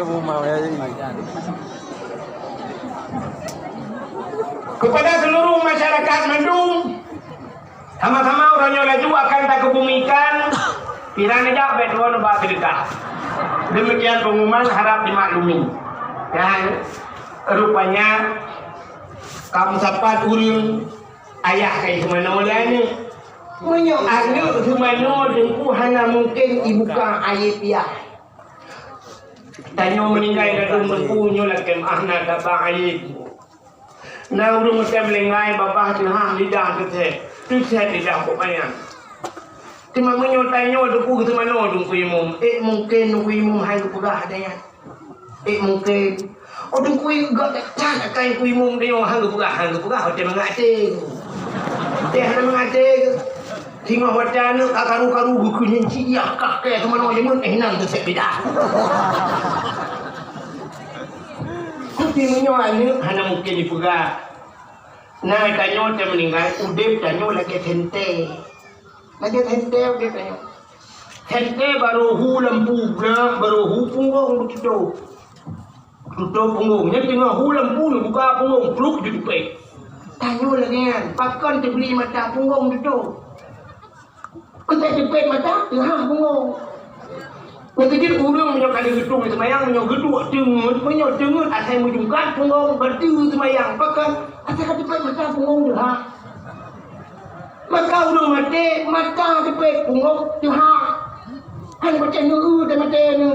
rumah ya ini. Kepada seluruh masyarakat Bandung, sama-sama orangnya laju akan tak kebumikan pirang aja bedua nombak sedekah. Demikian pengumuman harap dimaklumi. Dan rupanya kamu sapat urang ayah kayak kemana olehnya menyok anak kemana dengku hanya mungkin ibuka ayat dia tanya meninggal dan dengkunya lagi anak dapat ayat nah urang macam lengai bapak tuhan lidah tu saya tidak banyak cuma menyok tanya dengku ke mana dengku imum mungkin dengku imum hai kepegah adanya mungkin oh dengku gak tak kain ku imum dia hang kepegah dia mengatik dia hanya mengatik tinggal wajah karu-karu bukunya ciak kakek kemana aja mun nang tu sepeda tapi menyoalnya hanya mungkin dipegah nah tanya dia meninggal udip tanya lagi hente udip tanya hente baru hu lampu baru hu punggung begitu tutup punggungnya tengah hu lampu buka punggung pluk di depan tanya lagi kan pakan dibeli mata punggung itu kita depan mata tengah punggung Mungkin urang menyok kali gedung semayang menyok gedung cengut asal mujungkan punggung bertu semayang pakan asal depan mata punggung dah maka urang mata depan punggung dah han macam nu dan mata nu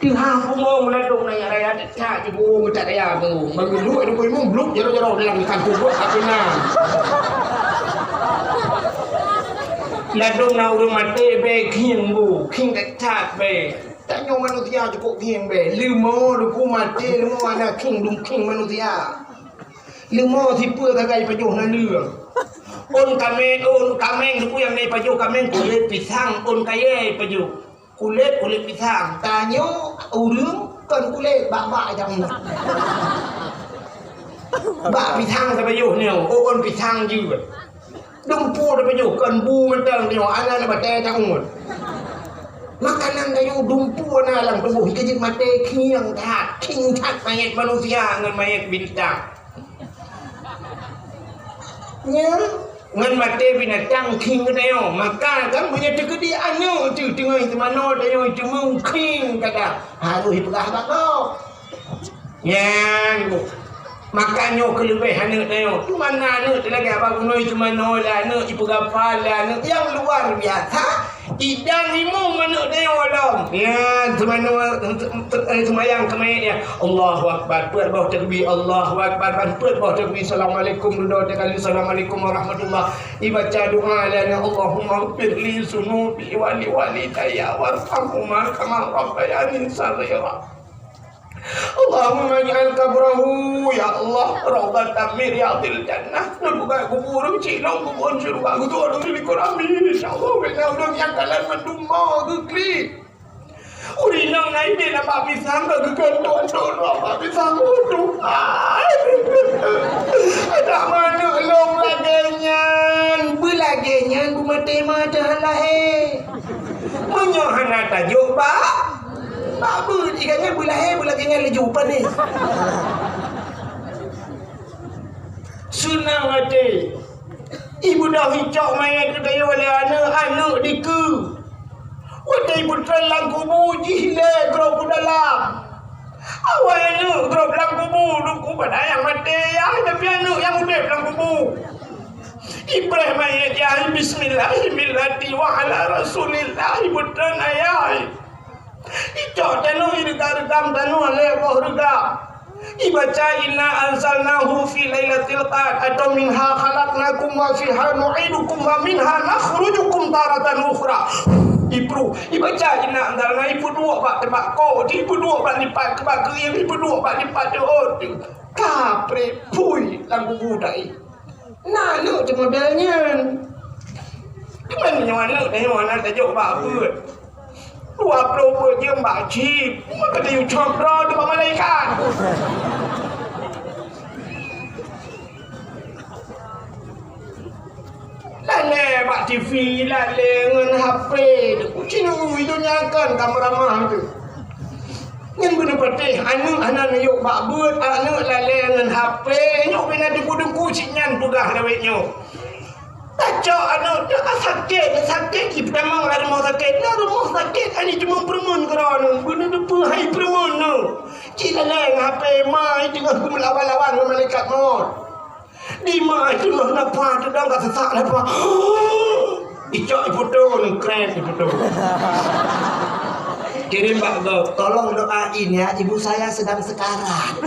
Tiha punggung ladung na raya tak punggung tak raya tu mengeluk itu pun bluk jero-jero dalam kampung buat kapina ladung na urang mate be king bu king tak be tak nyo manusia cukup king be limo du mate limo ada king dum king manusia limo tipu kagai pajuh na lương on kameng du yang nei pajuh kameng kulit pisang on kaye pajuh kulit pisang tanyo urang kan kulit bak jam bak pisang sa pajuh ni on pisang juga dumpu da pajuh kan bu mentang tengok ana na bate tangun makanan dayu dumpu na lang tubuh kejit mate king tat mayat manusia ngan mayat bintang nya ngan mate binatang king dayu maka kan punya tegedi anu tu tengok itu mana dayu itu mungkin kata harus hibah bakau yang makanya kelebihan anak dayu tu mana anak lagi abang gunoi cuma nolah anak ibu gapal anak yang luar biasa idang imam anak dayu alam ya semayang kemayanya Allahu akbar puat bawah takbir Allahu akbar puat bawah takbir assalamualaikum doa kali assalamualaikum warahmatullah dibaca doa lana Allahumma ighfirli sunubi wa li walidayya warhamhuma kama rabbayani shaghira Allahumma ij'al qabrahu ya Allah rawdatan min riyadil jannah buka kubur cilong kubur surga gitu ada di Quran insyaallah bena udah yang kalian mendumma gekli urinang naik dia nampak pisang ke gendon nampak pisang utuh ada mana long lagenyan mata halah menyohana tajuk apa jikanya bulah kengal jupan ni sunang ade ibu dah hicau mayat kedaya oleh anak diku wadai putra lang kubu jihile grop dalam awal anak grop lang kubu duku pada yang mati ya tapi anak yang udah lang kubu Ibrahim ayat ya bismillahirrahmanirrahim wa ala rasulillah putra ayat Icok tanu irgam tanu lepoh regam ibaca inna anzalnahu fi lailatul qadr atau minha khalaqnakum wa fiha nu'idukum wa minha nakhrujukum taratan ukhra ibru ibaca inna anzalna ibu dua bak tebak ko ibu dua bak lipat ke bak kiri ibu dua bak lipat oh kapre pui lagu budai nah lu tu modelnya gimana nyawana nyawana tajuk bak apa 20 je mbak cip maka dia ucapra depan malaikat Lale bak TV, lale dengan HP. Cina itu nyakan kamera tu. Yang guna patih, anak yuk bak buat, anak lale dengan HP. Nyok bina di kudung kucing nyan pugah dawetnya. Tacok anak dia sakit. Kita memang ada rumah sakit. Ini cuma perempuan kerana guna depa hai perempuan tu. Cina lale dengan HP mai tengah aku melawan-lawan dengan malaikat maut. Di mai tengah napa tu dah kata sesak napa. Icok foto ni keren foto. Kirim Pak Gop, tolong doain ya, ibu saya sedang sekarat.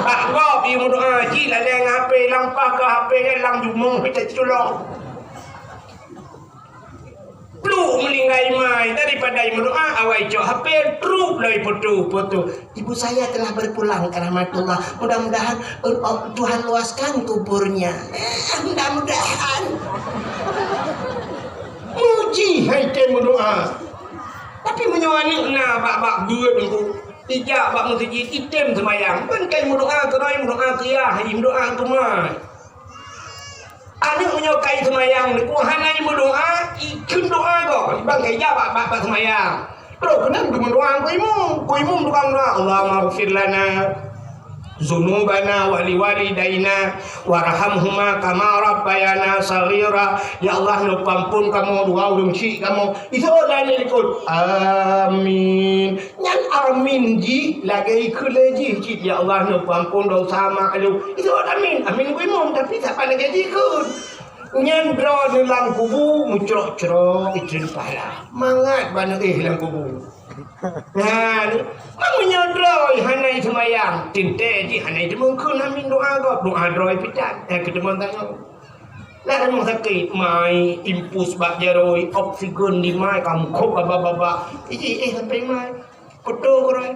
Pak Gop, ibu doa, cik lah dengan HP, lampah ke HP kan, lang jumung, kita colok. Peluk melinggai mai, daripada ibu doa, awal icok HP, trup lah foto. Ibu saya telah berpulang ke rahmatullah. Mudah-mudahan Tuhan luaskan kuburnya. Mudah-mudahan. Muji, hai temu doa. Tapi menyuani na bak buat tu tidak bak masjid item semayang kan kai doa kerai doa kia him doa kumai anak menyokai semayang ku hanai berdoa ikun doa kok bang kai ja bak semayang terus kena berdoa ku imum tukang doa Allahumma ighfir lana zunubana wa liwalidaina warhamhuma kama rabbayana saghira. Ya Allah nu pampun kamu doa urang cik kamu itu lain ikut amin nyan amin ji lagi ikut lagi cik ya Allah nu pampun dosa maklum itu amin ku imam tapi siapa lagi ikut nyan bro dalam kubu mucrok-crok itu pala mangat bana dalam kubu. Nah, mamanya droi hanai semayang, tinte ji hanai demungkun amin doa droi pitan. Ketemu tanya. Lah rumah sakit mai impus bak jaroi oksigen di mai kamu kok baba. Sampai mai. Koto koroi.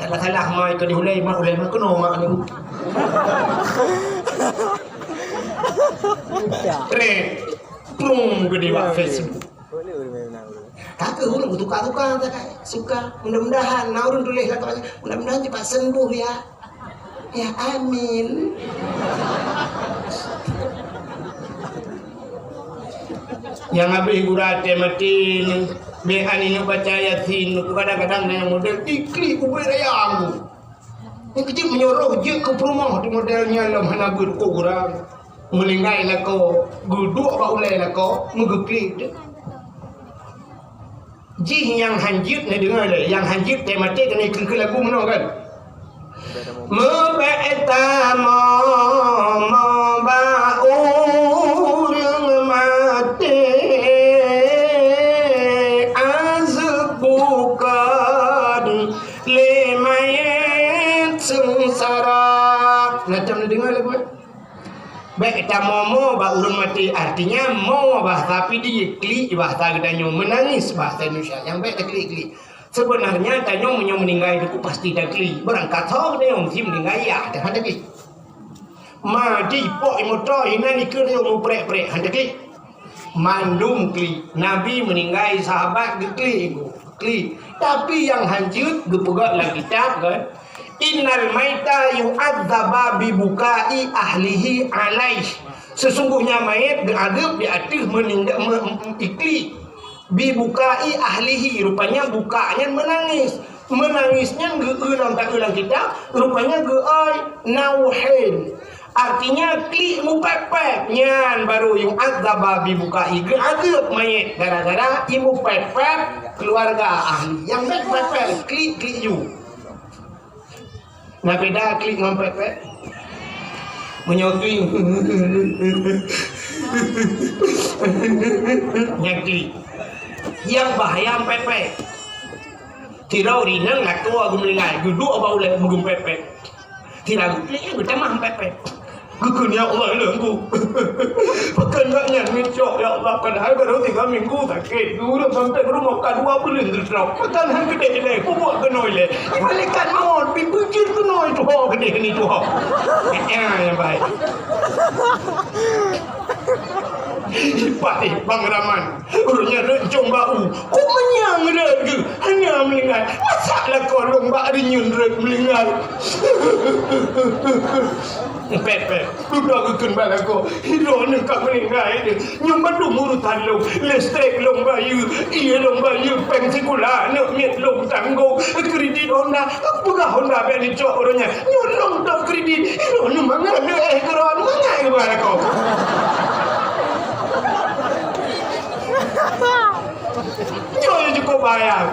Salah mai ke dihulai mak kena mak ni. Trend plung gede bak Facebook. Kakak ulung tukar-tukar suka mudah-mudahan naurun tulis lah mudah-mudahan cepat sembuh ya amin. Yang habis gurate mati be ani baca yasin kadang-kadang dengan model ikli ku berayang yang kecil menyuruh je ke rumah di modelnya lam hanagur ko gurang melinggai lah ko guduk ba ulai lah ko mengeklik je. Ji yang hanjit ni dengar le, yang hanjit tematik kena ikut lagu mana kan? Mebeta baur mati azbukan lemayet sengsara. Macam ni dengar lagu baik kita mau urun mati artinya mau tapi dia klik bahasa gedanya menangis bahasa Indonesia yang baik klik sebenarnya tanya meninggal itu pasti dah klik berangkat tahu dia mesti meninggal ya dah ada klik mati pok motor ini ke dia mau prek ada klik mandum klik Nabi meninggal sahabat klik tapi yang hancur gepegat lagi kitab kan. Innal maita yu'adzaba bibukai ahlihi alaih. Sesungguhnya mayat diadab di atas meninggal ikli bibukai ahlihi rupanya bukanya menangisnya geunang tak ulang kita rupanya geai nauhin artinya kli mupepet nyan baru yu'adzaba bibukai geadab mayat gara-gara ibu pepet keluarga ahli yang pepet kli you. Nak beda klik dengan pepet menyokling nyaklik yang bahaya pepet tirau rinang nak tua gemelingai duduk apa boleh mengum pepet tirau klik yang pertama pepet Gugun ya Allah lengku. Pekan gaknya mencok ya Allah padahal baru 3 minggu sakit. Dulu sampai ke rumah kedua bulan terserap. Pekan hang gede-gede buat kenoi le. Malaikat maut pipujir kenoi tu ho gede ni tu ho. Yang baik. Pak Bang Rahman urutnya rencong bau. Kau menyang reg hanya melingai. Masalah kolong bak renyun reg melingai. Pepe, udah kekun balago. Hiro ni kak meninggal ni. Nyumban lu murutan lu, listrik lu bayu, iya lu bayu, pensi gula, nak miet lu tanggo, kredit Honda, buka Honda beli cok orangnya. Nyolong tak kredit, hiro ni mana lu keron mana ke balago. Nyol cukup bayar.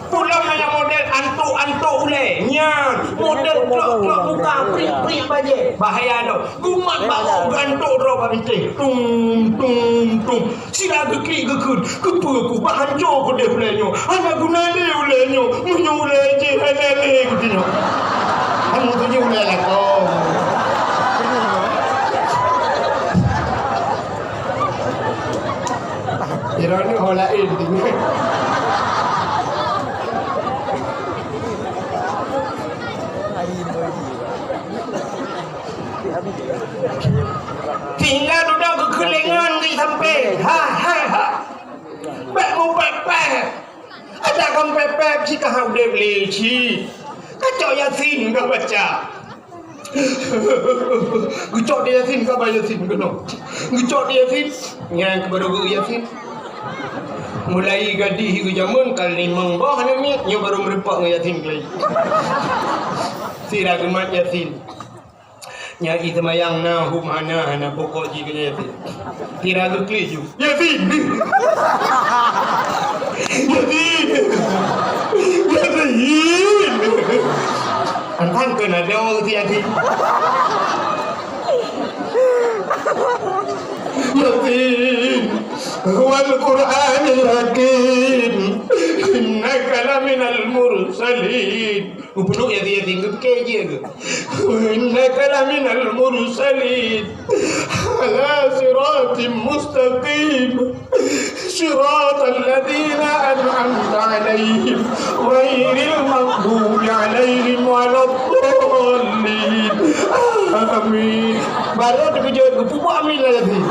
Pulang hanya model antuk-antuk ule. Nya, model klok-klok buka prik-prik baje. Bahaya dah. Gumat bau gantuk roba bintik. Tung tung tung. Sila geklik gekun. Kepa ku hancur ku dia ulenyo. Ana guna dia ulenyo. Munyo ule je halale ku tino. Kamu tu je ule lah kau. Kira ni holain tinggal. Tinggal duduk kekelingan di sampai. Ha. Bek mu pepek. Ada kan pepek si kau dia beli si. Kacau Yasin kau baca. Gucok dia Yasin kau baca Yasin kau. Gucok dia Yasin. Yang baru Yasin. Mulai gadih ke zaman kali mengbah ni nya baru merepak dengan Yasin lagi. Sira gemat Yasin. Nya kita mayang na humana na pokok ji ke Yasin. Sira ke klik ju. Yasin. Yasin. Antan kena ada orang ke Yasin. Yasin. والقرآن الحكيم إنك لمن المرسلين وبنو يا ذي كيجي إنك لمن المرسلين على صراط مستقيم صراط الذين أنعمت عليهم غير المغضوب عليهم ولا الضالين آمين baru dikejut kepupu amin lah tadi.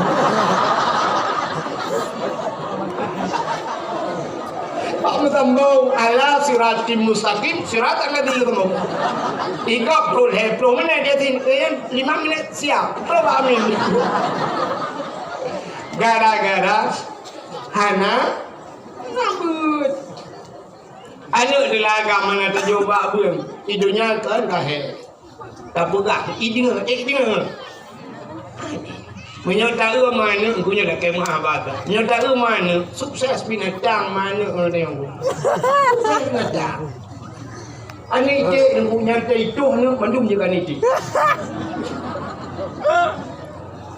Pak Mentambung ala siratim mustaqim sirat alladhi yutambung. Ikap pul heplo mana dia tin 5 minit siap. Coba amin. Gara-gara hana rambut. Anak di lagam mana terjebak bung. Hidungnya kan kahe. Tak pegah. Idinga. Menyatakan mana punya dah kemah abad. Menyatakan mana sukses binatang mana orang yang binatang. Ani je yang punya itu nak mandum je kan itu.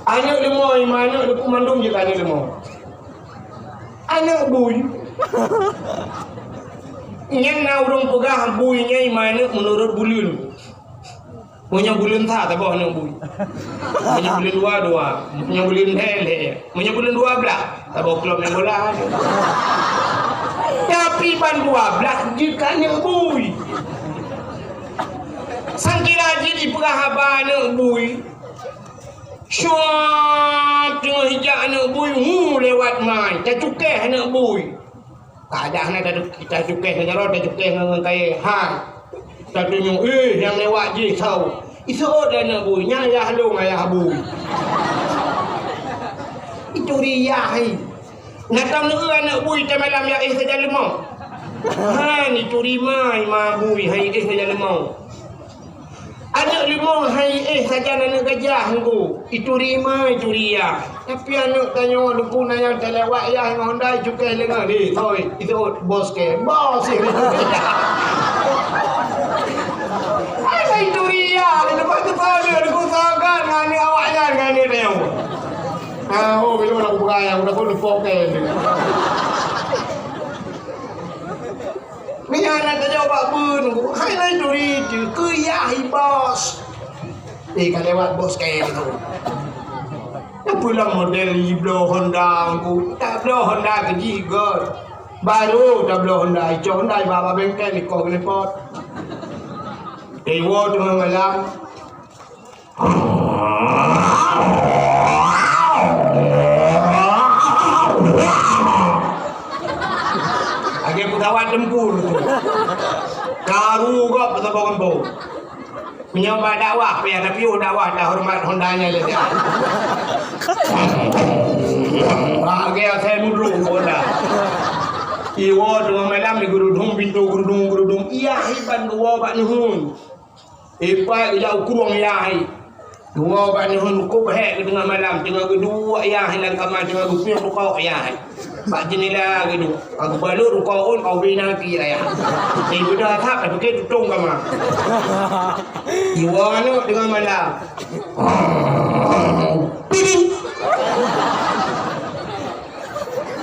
Anak lemoi mana nak mandum je kan lemoi. Anak bui. Yang nak orang pegah buinya mana menurut bulun. Punya bulan tak bawah nak bui. Punya bulan dua. Punya bulan hele. Punya bulan 12 tak bawah klub yang bola. Tapi ban 12 jika nak bui. Sangkira jadi perahaba nak bui. Syuap tengah hijak nak bui. Lewat main. Tak cukai nak bui. Tak ada nak kita cukai dengan roda cukai dengan kaya. Hai. Tapi yang lewat je tahu. Itu dah nak bui. Nyayah lu ngayah bui. Itu riyah. Nak tahu nak bui tak malam ya saja lemau. Han itu rimai ma bui hai saja lemau. Anak lemau hai saja nak gajah ngku. Itu rimai itu riyah. Tapi anak tanya lupu nanya terlewat ya Honda cukai lengan ni. Thôi itu bos ke. Bos ni. Itu dia. Lepas tu tadi aku sangat ngani awaknya ngani dia. Oh bila aku beraya udah aku lupa ke. Mina nak jawab bun. Hai lai duri ke ya bos. Kan lewat bos ke itu. Pulang model Iblo Honda aku. Tak Iblo Honda ke jigot. Baru tak Iblo Honda. Icok Honda bapa bengkel ni kau kena pot. Dewa tengah malam. Agak putawat tempur tu. Karu kau petapau kembau. Menyoba dakwah, payah tapi dakwah dah hormat Hondanya le dia. Bahagia saya duduk Honda. Iwo dengan malam di gerudung pintu gerudung. Iya hiban dua bak nuhun. Ipa ila ukurung ya hai. Dua bak nuhun ku behek dengan malam tengah kedua ya hai lang kamar tengah gupir kau ya hai. Bak jenela gitu. Aku balut kau on kau bina ki ya. Ibu dah tak pakai tutung kamar. Iwo anu dengan malam.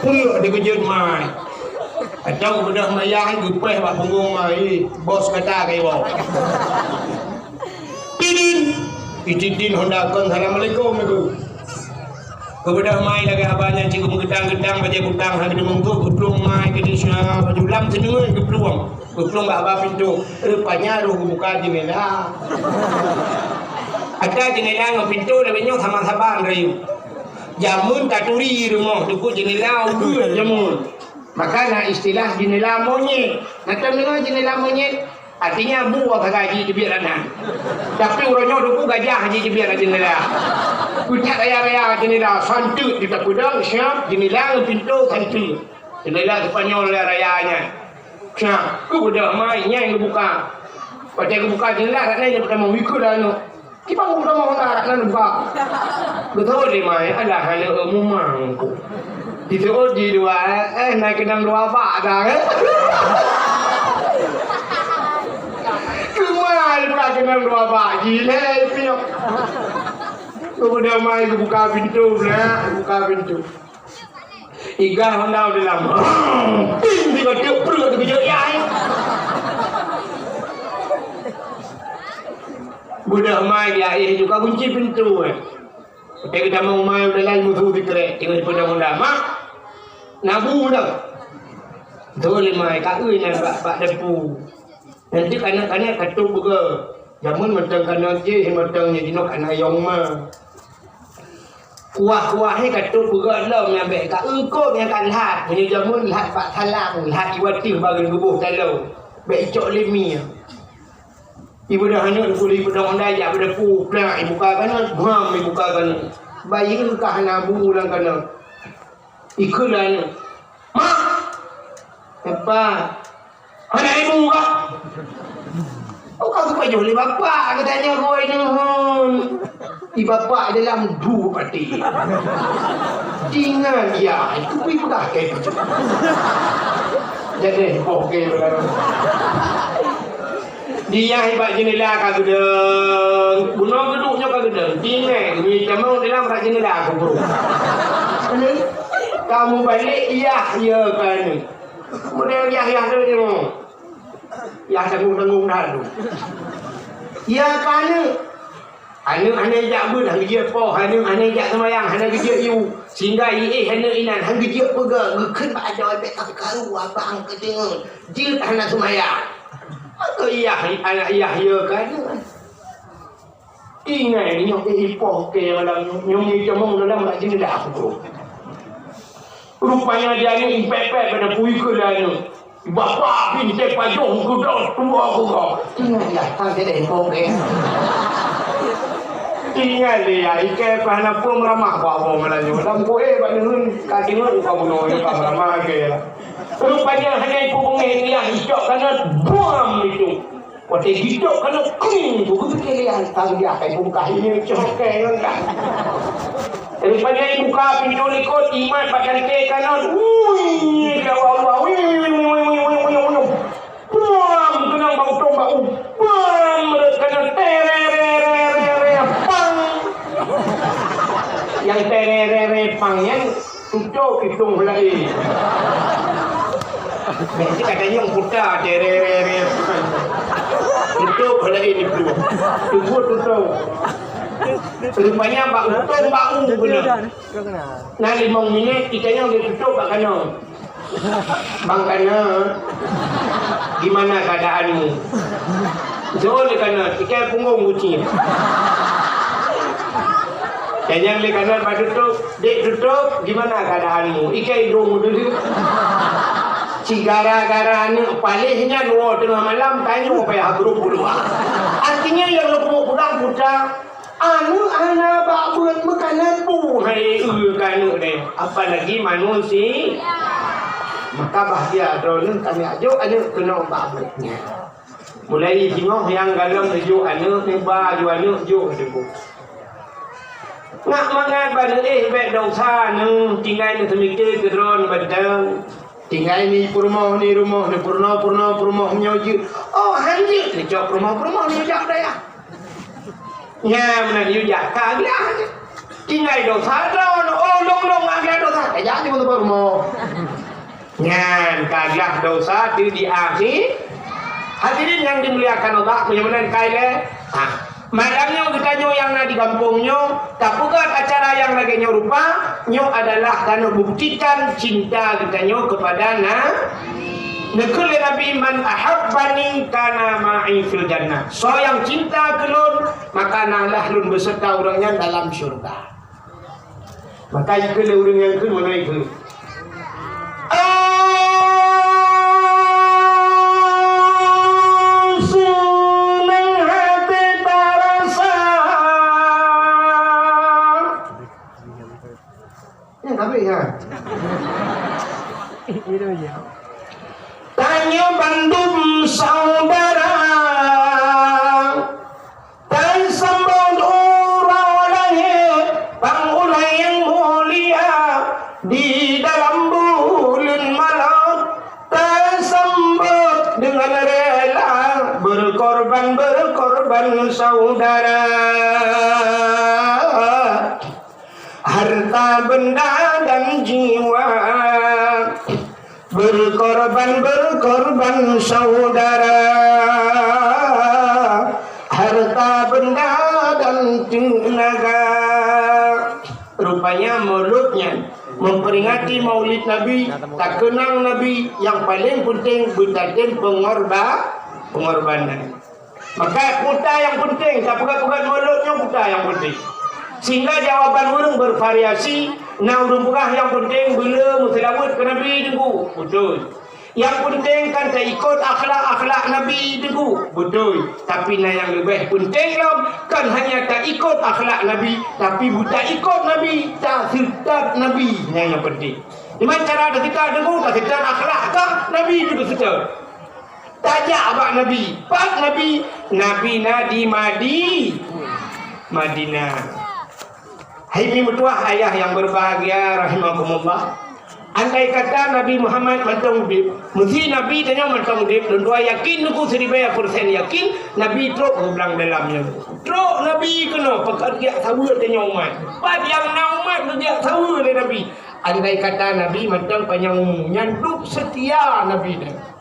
Puyo dikejut mai. Atau sudah mayang gupeh bak punggung mai. Bos kata kai bau. Tidin Honda kon assalamualaikum itu. Kemudian mai lagi abangnya cikgu gedang-gedang baca kutang hari mengko geplung mai ke desa julam seneng geplung bak pintu rupanya ruh buka jendela. Ada jendela ngau pintu lebih nyok sama-sama rayu. Jamun taturi rumah duku jendela udah jamun. Maka istilah jendela monyet. Nakam dengar jendela monyet artinya buah gaji di biaranan. Tapi urangnya duku gajah haji di biaran jendela. Kucak raya-raya jendela santu di takudang siap jendela pintu santu. Jendela Spanyol rayanya. Siap, ku udah mainnya yang buka. Pada aku buka jendela ratnya dia pertama wikul anu. Kita mau udah mau ratnya buka. Betul di mai ada hal umumang. Itu di dua naik kenang dua pak dah. Kemal pula kenang dua pak gila piok. Kemudian mai buka pintu buka pintu. Iga Honda udah lama. Tiga tiup perut kejut ya. Budak mai ya juga kunci pintu. Kita mau mai udah lain musuh dikerek tinggal pada Honda mak. Nabu dah. Toleh mai kak yang pak depu. Nanti kanak-kanak katuk juga. Jamun macam kanak je macamnya jinok anak yang mah. Kuah-kuahnya katuk juga lah mengambil kat engkau yang akan lihat. Punya jamun lihat pak salam, lihat iwati bagi gubuh kalau. Baik cok lemi. Ibu dah hanyut kulit ibu dah Honda ya berdepu. Plak ibu kanan, buam ibu kanan. Bayi engkau nabu ulang kanan. Ikulan. Mak. Apa? Anak ibu kak. Oh kau baju oleh bapak katanya kau ini. Ibu bapak dalam dua pati. Jangan ya, itu ibu dah kayak itu. Jadi okey benar. Dia hebat jendela kau gedeng. Bunuh geduknya kau gedeng. Tinggal, ni jamu dalam rak jendela kau bro. Kamu balik iya kan. Kemudian ya tu ni mo. Ya tanggung dah tu. Ya kan. Ane jak bun hang dia po, ane jak semayang, ane dia you. Sehingga ane inan hang dia pega, ngekut ba ada bet tak karu abang ketengok. Jil anak semayang. Atau iya anak iya ya kan. Ingat ni nyok ipoh ke dalam nyong jamong dalam rak jendela aku. Rupanya dia ni impepet pada puikul anu. Bapak pintai pajong kudang tua kau. Ingat ya, tak ada ipoh ke. Ingat dia, ikan pernah pun ramah bawa melaju. Dalam kue pada nun kaki nun kau bunuh ikan ramah ke. Rupanya hanya ibu pengen dia hijau karena buam itu. Waktu hijau karena kering tu kekelian tang dia kayak buka ini cokek kan. Rupanya ibu buka pintu likut iman pakai ke kanan. Wih, ya Allah, wih. Buam kena bau tombak. Buam kena tererererere pang. Yang tererere pang yang tujuh hitung lagi. Nanti katanya yang putar tererere pang. Tujuh lagi ni perlu. Tujuh. Rupanya bau benar. Nah 5 minit kita yang tutup bak kanan. Bang kanan. Gimana keadaanmu? Jauh kanan, ikan punggung kucing. Dan yang di kanan pada tutup, gimana keadaanmu? Ikan hidung dulu. Si gara-gara ni palihnya nuo tengah malam tanya apa yang grup dulu. Anti Artinya yang lo mau pulang putra anu anak babun makanan bu hai kan deh apalagi manusia maka bahagia drone kami ajo anu kena babutnya mulai jingoh yang galam tuju anu tiba aju anu ju debu ngak mangat bade bet dosa nu tinggal ni semikir ke drone badang tinggal ni rumah ni purna nyoji oh hanji cok rumah ni jak dah ya nhà mình như vậy cả cái ngày đầu tháng đó nó long ngày đầu tháng cái giá chứ không có mồ nhà cả ngày đầu tháng từ di akhir hadirin yang dimuliakan Allah mudah-mudahan kaya madamnya kita nyo yang di kampungnya tapi kan acara yang lagi nyo rupa nyo adalah karena buktikan cinta kita nyo kepada Nekul Nabi man ahabbani kana ma'i fil jannah. So yang cinta kelun maka nalah lun beserta orangnya dalam syurga. Maka jika orang yang kelun mana itu? Senang hati terasa. Ini apa ya? Itu ya. Tanya bandum saudara dan sambut orang bangunan yang mulia di dalam bulan malam tersambut dengan rela berkorban saudara harta benda dan jiwa berkorban saudara harta benda dan tenaga. Rupanya mulutnya memperingati maulid Nabi, tak kenang Nabi, yang paling penting betatin pengorbanan. Maka kuta yang penting, tak pegat-pegat mulutnya kuta yang penting. Sehingga jawaban orang bervariasi. Nah urung pegah yang penting bila mutilawat ke Nabi dengku, betul. Yang penting kan tak ikut akhlak Nabi dengku, betul. Tapi nah yang lebih penting lah kan hanya tak ikut akhlak Nabi, tapi buta ikut Nabi, tak serta Nabi. Yang penting. Gimana cara kita dengku tak serta akhlak kah Nabi juga serta. Tajak abak Nabi, pak Nabi di Madinah. Hai mertua ayah yang berbahagia rahimakumullah. Andai kata Nabi Muhammad mantong dip, mesti Nabi tanya mantong dip, dan dua yakin aku 1000% yakin Nabi truk belang dalamnya. Truk Nabi kena pekerja sawa tanya umat. Pad yang umat kerja sawa oleh Nabi. Andai kata Nabi mantong panjang nyanduk setia Nabi dah.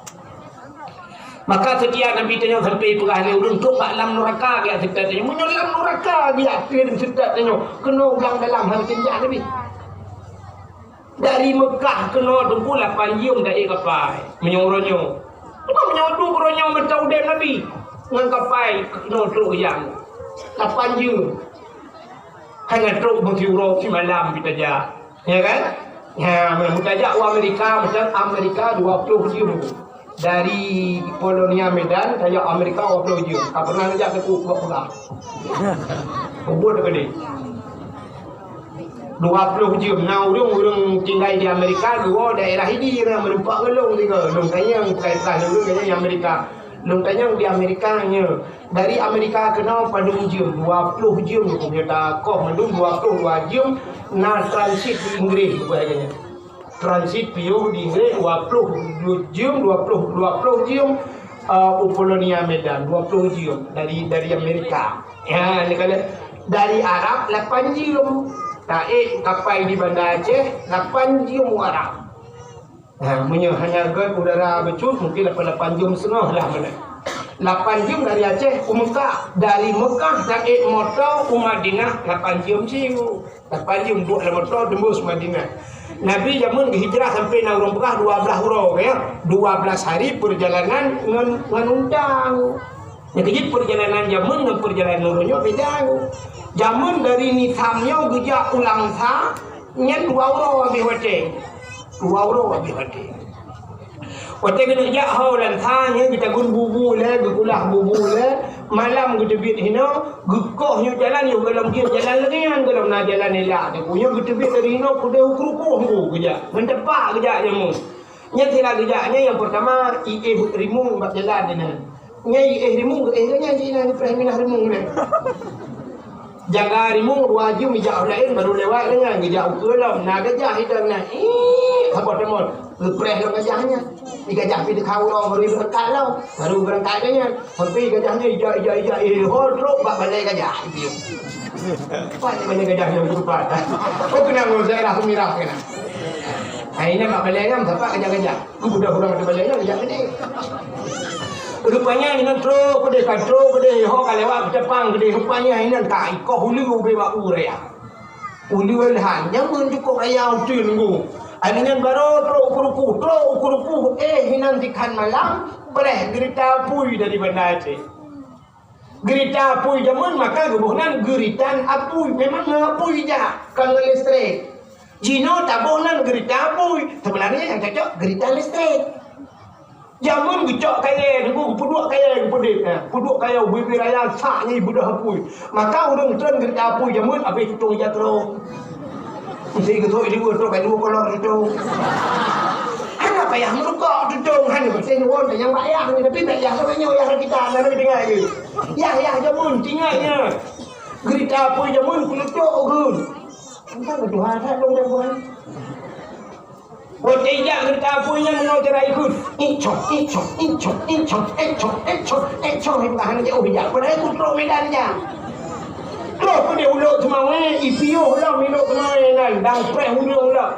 Maka setia Nabi tanya sampai perah dia untuk dalam neraka dia serta tanya menyolam neraka dia akhir serta tanya kena ulang dalam hal kenjak Nabi dari Mekah kena tunggu 8 jam dah kapal menyoronyo apa menyodu beronyo bertau dengan Nabi dengan kapal kena truk yang 8 jam hanya truk bersiurau si malam kita jah ya kan ya mutajak Amerika macam Amerika 20 jam dari Polonia Medan saya Amerika 20 jam. Tak pernah ajak aku buat pegang. Kubur gede. 20 jam. Nah orang tinggal di Amerika dua daerah ini yang merempak gelung tiga. Long tanya kaitan dulu kayaknya Amerika. Long tanya di Amerika nya. Dari Amerika kena pada jam 20 jam aku punya takoh mendung 22 jam nak transit di Inggris kayaknya. Transit piu di Inggris 20 jam Polonia Medan 20 jam dari Amerika ya ni kata dari Arab 8 jam taik kapal di Bandar Aceh 8 jam Arab hanya gad udara becut mungkin 8 jam setengah lah mana 8 jam dari Aceh ke Mekah dari Mekah taik motor ke Madinah 8 jam siu 8 jam dua motor tembus Madinah. Nabi zaman hijrah sampai na orang Mekah 12 huruf ya. 12 hari perjalanan dengan undang. Jadi perjalanan zaman dengan perjalanan nurunyo beda. Zaman dari nisamnya gejak ulang sa nya 2 huruf habis wate. 2 huruf habis wate. Wate kena jak haulan sa nya kita gun bubu le gulah bubu le malam kita bit hino gekohnya jalan yo dalam dia jalan lagi kan dalam na jalan elak dia punya kita bit dari hino kuda ukur-ukur kerja mendepak kerja jamu nya tila kerjanya yang pertama rimung bak jalan dia nya rimung nya jina preminah rimung ni jaga rimung wajib mijak lain baru lewat dengan gejak ukelam na gejah hitam na apa temol lepreh lo gejahnya di gejah pi kau lo baru berangkat lo baru berangkat dengan sampai gejahnya ija hodrok bak balai gejah piu apa ni gejahnya berubah kau kena ngusai lah mirah kena akhirnya bak balai ngam siapa gejah budak-budak ada balai ngam gejah gede rupanya ini tro kode ho kalewat Jepang kode rupanya ini tak iko hulu be wa uraya ulu elhan jangan cukup ayam tunggu aninya baru tro ukuruku hinan dikan malam bereh gerita pui dari benda itu gerita pui jaman maka gebuhnan geritan apui memang apui ja kan listrik jino tabohnan gerita pui sebenarnya yang cocok gerita listrik jamun gecok kaya nunggu puduk kaya pedit puduk kaya bibir raya saknya ibu dah hapui maka urang tren gerta hapui jamun apa hitung jatro mesti ketuk ini urang kaya dua kolor hitung hanya payah merukak hitung hanya bersih nuan yang payah tapi payah sebenarnya yang kita nak dengar je ya jamun tinggalnya gerta hapui jamun kulutuk urang entah Tuhan saya dong jamun Wajah kita punya menolak ikut, incok, bahan jauh bijak. Padahal aku terus medan jam. Terus pun dia ulok semua, ipiu lah milok semua nan, dang preh ulok lah.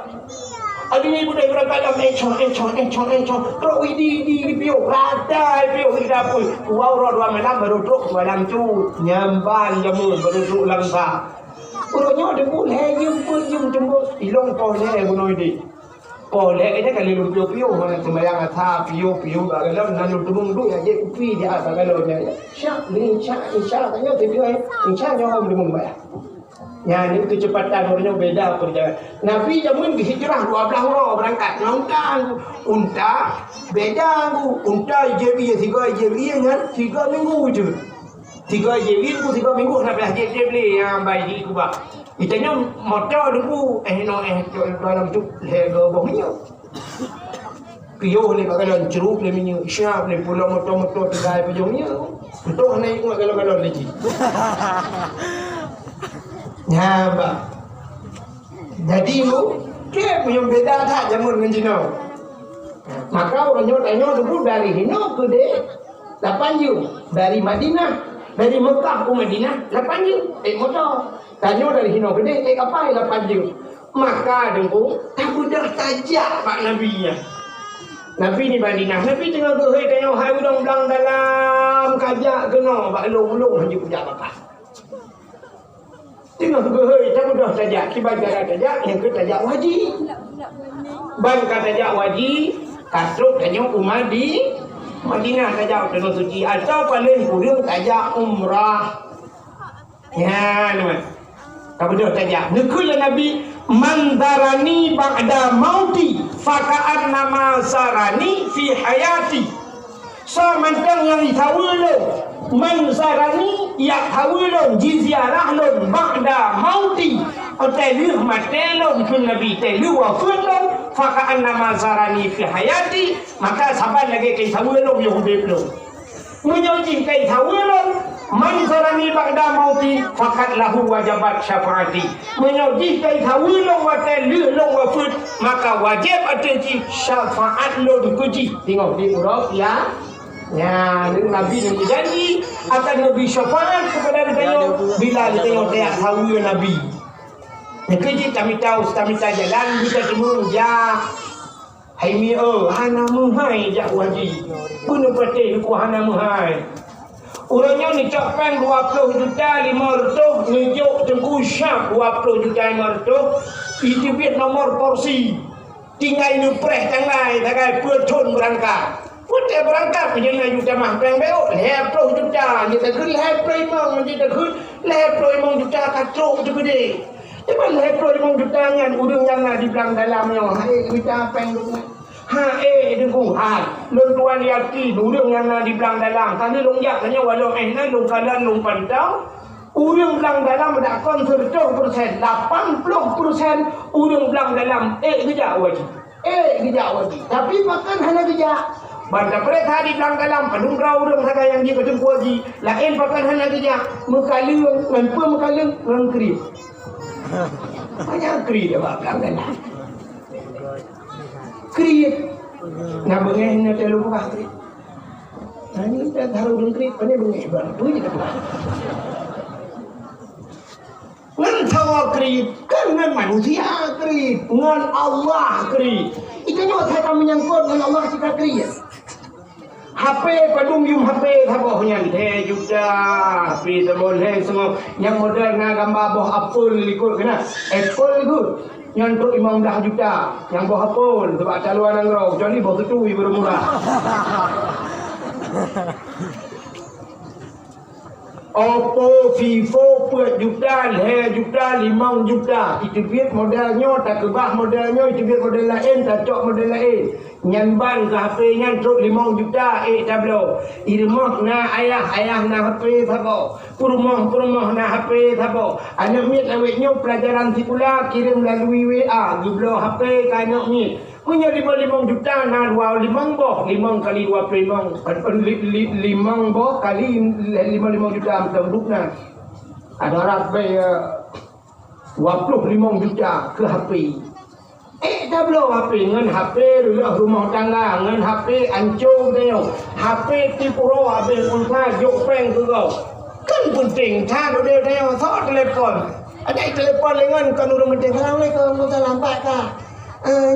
Adik ibu dah berangkat dalam encok. Terus di ipiu, rata ipiu kita pun. Wow dua malam baru terus malam tu nyamban jamun baru terus langkah. Urutnya ada boleh jemput ilong pohnya gunoi di. Boleh ini kali lu piu mana sembahyang atha piu bagalau nanu tumung du ya je upi dia bagalau dia syak ni insya tanya piu insya nyawa tumung bayar ya ni kecepatan orangnya beda perjalanan Nabi jamun hijrah 12 orang berangkat unta beda unta jebi 3 jebi kan 3 minggu je 3 jebi 3 minggu Nabi haji beli yang bayi kubah itanya motor dulu dalam tu lego bohnya piyo le bagalan ceruk le minyak syap le pulau motor tegai pejongnya untuk naik kalau lagi ya ba jadi lu ke punya beda tak jamun dengan Cina maka orang tanya dulu dari Hino ke de 8 jam dari Madinah dari Mekah ke Madinah 8 jam motor tanya dari Hino gede apa 8 jam maka dengku tak mudah saja Pak Nabi Nabi ni Madinah Nabi tengah gehoi tanya hai udang belang dalam kajak kena Pak long hanya kujak bapak tengah gehoi tak mudah saja kibar jarak kajak yang ke tajak wajib ban kata tajak wajib katruk tanya umar di Madinah tajak tanah suci atau paling kurang tajak umrah ya teman tak betul tajak nekul Nabi mandarani ba'da mauti faka'an nama sarani fi hayati so mentang yang ditawulun mansarani ya tawulun jizyarah lun ba'da mauti otelih matelun kun Nabi telih wafudun faka'an nama sarani fi hayati maka sabar lagi kay tawulun yung hubib menyuji kay tawulun mansarani ba'da mauti fakat lahu wajabat syafaati menyuji kay tawulun wa telih lun wafud maka wajib atensi syafaat lun kuji tengok di urut ya Nabi yang berjanji akan Nabi syafaat kepada dia bila dia tengok dia tawulun Nabi kerja kami tahu kami jalan kita semua ja hai mi hana muhai ja wajib punya pate ku hana muhai orangnya ni capai 20 juta 500 ngejuk tengku syap 20 juta 500 itu biar nomor porsi tinggal ini preh tangai tagai pertun berangkat putih berangkat menjadi juta mah peng beo 20 juta kita kun 20 kita kun 20 juta katrok tu gede teman 20 juta ngan udang yang di belang dalamnya hai kita peng Dengung lon tuan yaki durung yang di belang dalam tadi long yak tanya walau nan long kalan long pantau urang belang dalam ada konser 100%, 80% urang belang dalam gejak wajib tapi makan hanya gejak banda mereka di belang dalam padung urang saga yang dia ketemu wajib lain makan hanya gejak mekalung ngan mekalung ngan kri banyak kri dah belang dalam kri na bengeh na telu buka kri ini dah taruh dengan kri pandai bengeh bang tu je tak ngan tawa kri kan ngan manusia kri ngan Allah kri itu nyo saya kami menyangkut dengan Allah kita kri HP padung yum HP thabo nyan the juga pi temon heng semua yang model na gambar boh apple likut kena apple likut yang tu 15 juta yang bawa pun sebab caluan angrau jadi bawa tu baru murah Oppo Vivo 4 juta 2 juta 5 juta itu biar modelnya tak kebah modelnya itu biar model lain tak cok model lain nyanban ke HP nya truk 5 juta tablo irmah na ayah na HP thabo kurumah na HP thabo anak mit awetnya pelajaran sekolah kirim melalui WA gublo HP ke anak mit punya 5 juta na 5 boh 5 kali 25 5 boh kali 5 juta penduduknya ada orang bayar 25 juta ke HP dah belum HP ngan HP rumah tangga ngan HP ancur dia HP tipuro habis pulsa jok peng tu kau kan penting tha dia thot telefon ada telefon lengan kan urang penting assalamualaikum salam pak ka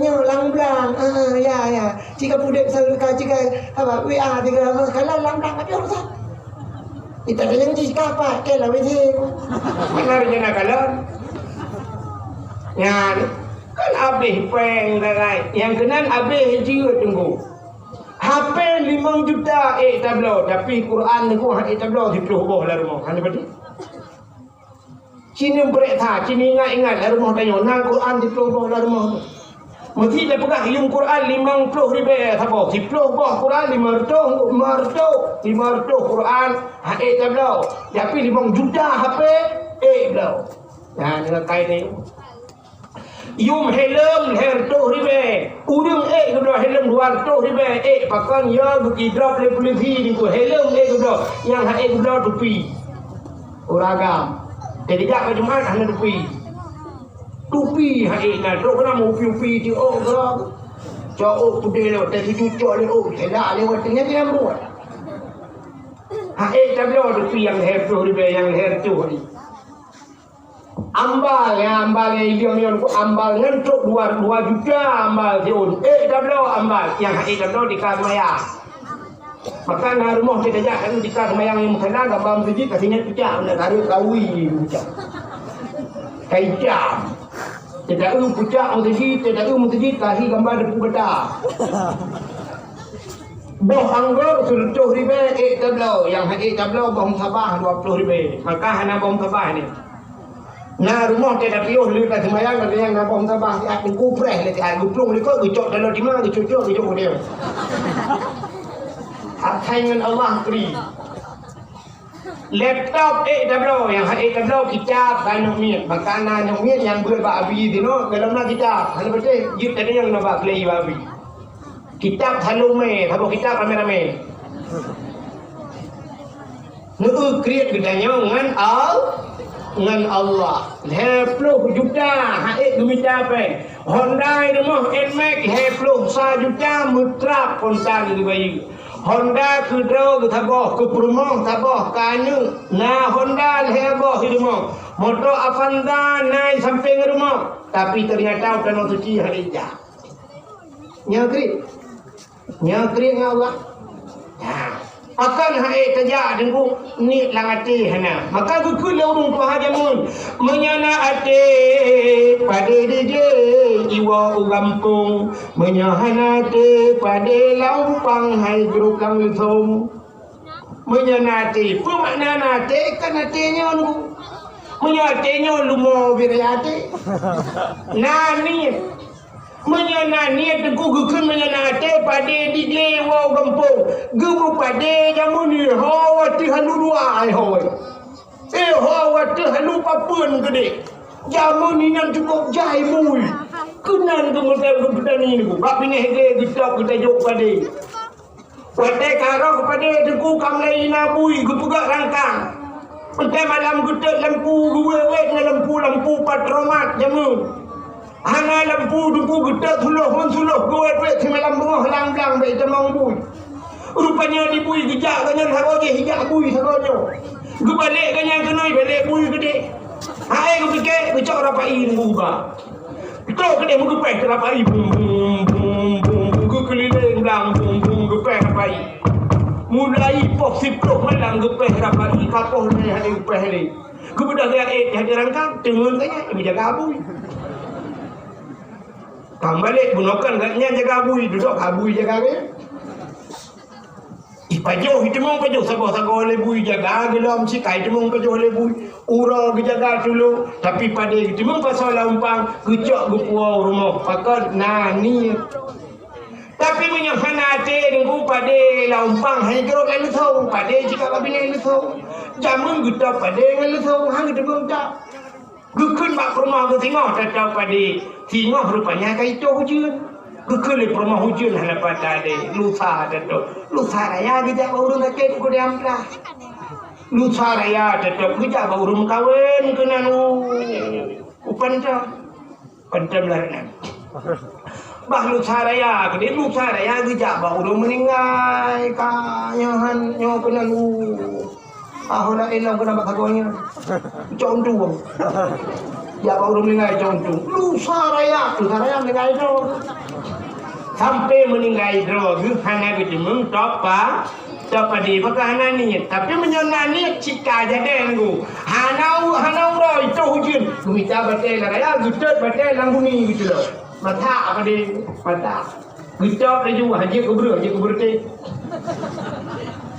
nyo lang blang ya jika budek ka jika apa WA tiga kalau lang blang ada urusan kita ada yang jika apa ke la weh benar je nak kalau ya kan habis peng dah yang kenan habis jiwa tunggu HP 5 juta tablo tapi Quran ni ko tablo 10 boh la rumah hanya betul Cini berita cini ingat la rumah tayo nang Quran 10 boh la rumah mesti dia pegang ilmu Quran 50 ribu thabo 10 boh Quran 500 Quran tablo tapi 5 juta HP tablo nah dengan kain ni yum helm her tu ribe urung kedua helm 200 ribe pakan ya buki drop le polisi di ko helm kedua yang kedua tupi uragam tidak ke Jumat hanya tupi na drop kena mau tupi di gerak jauh putih le tapi cucuk le helak le watnya dia buat tablo tupi yang her tu ribe yang her tu ambal yang ambal ngantuk 2 juta ambal diun tablo ambal yang tablo di Karmaya maka na rumah kita jak kalau di Karmaya yang mukena gambar masjid kasihnya pecah nak hari kawi pecah kaijam tidak pecah masjid kasih gambar depu beta boh anggur 100 ribu tablo yang tablo bom sabah 20 ribu maka hana bom sabah ni na rumah tidak piuh lihat semayang ada yang ngapom tabah di kupreh le aku plung le ko gicok dalam di mana gicok dia dengan Allah kri laptop tablo yang tablo kitab kan nyok makanan nyok yang berbabi dino dalam na kitab hanya betul jit ada yang nak klei babi kitab halume habo kitab rame-rame nu create gedanya ngan Allah 20 juta dumita pe Honda rumah Nmax 20 juta mutra kontan di bayi Honda kudro thabo kuprumong thabo kanu na Honda hebo rumah motor Avanza naik sampai rumah tapi ternyata udah suci harija nyakri Allah akan tajak dengku ni langati hana maka gukul urung tu hajamun menyana ate pada dede iwa ugampung menyahana ate pada lampang hai grup lang lusum menyana ate pemakna ate kan atenya nu menyatenya lumo birate nani Menyenani teku gukun menyenate pada di lewa kampung. Gubu pada jamu ni hawati halu dua hoi. Hawati halu papun gede. Jamu ni nan cukup jai mui. Kenan kemudian petani ni ku. Bapi ni hege kita jok pada. Pada karok pada teku kamlai nabui gupugak rangkang. Pentai malam kita lampu guwewet lampu patromat jamu. Hana lampu duku gede suluh guwewet semalam bengah lang-lang baik temang bui. Rupanya di bui gejak kanyan haroje hijak bui haroje. Gu balik kanyan kenoi balik bui gede. Hai gu fikir gecok rapai nunggu ba. Betul gede mugu peh rapai bum gu keliling lang bum gu peh rapai. Mulai posip pro malam gu peh rapai kapoh ni hari gu peh ni. Gu budak dia hadi rangkang tengun kanya menjaga bui. Balik bunokan katnya jaga bui duduk kabui jaga ke. Ipajo hitemong pajo sago le bui jaga gelam si kai temong pajo le bui ura gejaga dulu tapi pada hitemong pasal lampang gecok gupuau rumah pakat nani. Tapi menyafana te dengan pada lampang hai kerok lalu tahu pada jika kabin lalu tahu jamun gita pada lalu tahu hang hitemong tak. Gukun mak rumah ke tengok tak pada tengok rupanya kai itu hujan. Gukun le rumah hujan hala pada de lusa tak. Lusa raya kita urung kakek ku diam lah. Lusa raya tak kita urung kawin kena upan tak. Pantam laran. Bah lusa raya ke lusa raya kita urung meninggal kanyahan nyo kena ahola elang kena bakagonya. Contoh. Ya baru meninggal contoh. Lusa raya meninggal itu. Sampai meninggal itu hanya berjemung topa di pakaian ni. Tapi menyenani cika jadi engu. Hanau roh itu hujan. Kita batal raya, kita batal langguni gitu loh. Mata apa di mata. Kita pergi haji kubur te.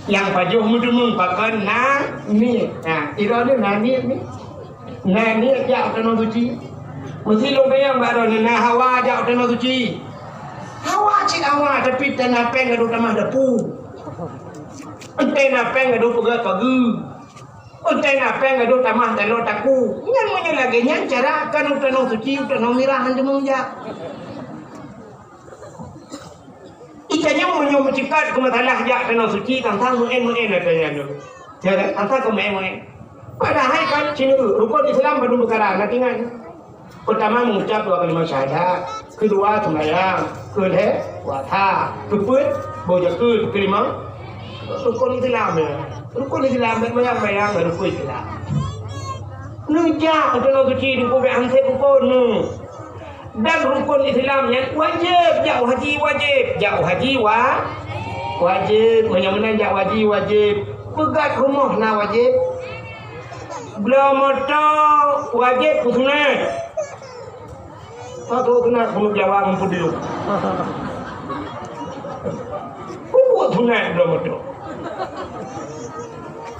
Yang pajuh mudumung pakai ni. Nah, ironi nani ni. Nani ajak tanah suci. Mesti lo yang baru ni hawa ajak tanah suci. Hawa cik hawa tapi tanah peng ada tamah depu. Tanah peng ada pagi. Tanah peng ada tamah tanah taku. Yang mana lagi yang cara kan tanah suci tanah mirahan demung jak. Ikannya mau mencipta kemasalah jak tanah suci tentang muen katanya tu. Jadi tentang muen. Padahal kan sini rukun Islam pada perkara nantikan. Pertama mengucap dua kalimat syahadat, kedua sembahyang, puasa, keput, bojakut, kelima rukun Islam ya. Rukun Islam bayang rukun Islam. Nujak tanah suci di kubur ansep rukun. Dan rukun Islam yang wajib jauh haji wajib menyamana jauh haji wajib pegat rumah na wajib belum ada wajib sunat satu sunat belum jawab mumpuni buat sunat belum ada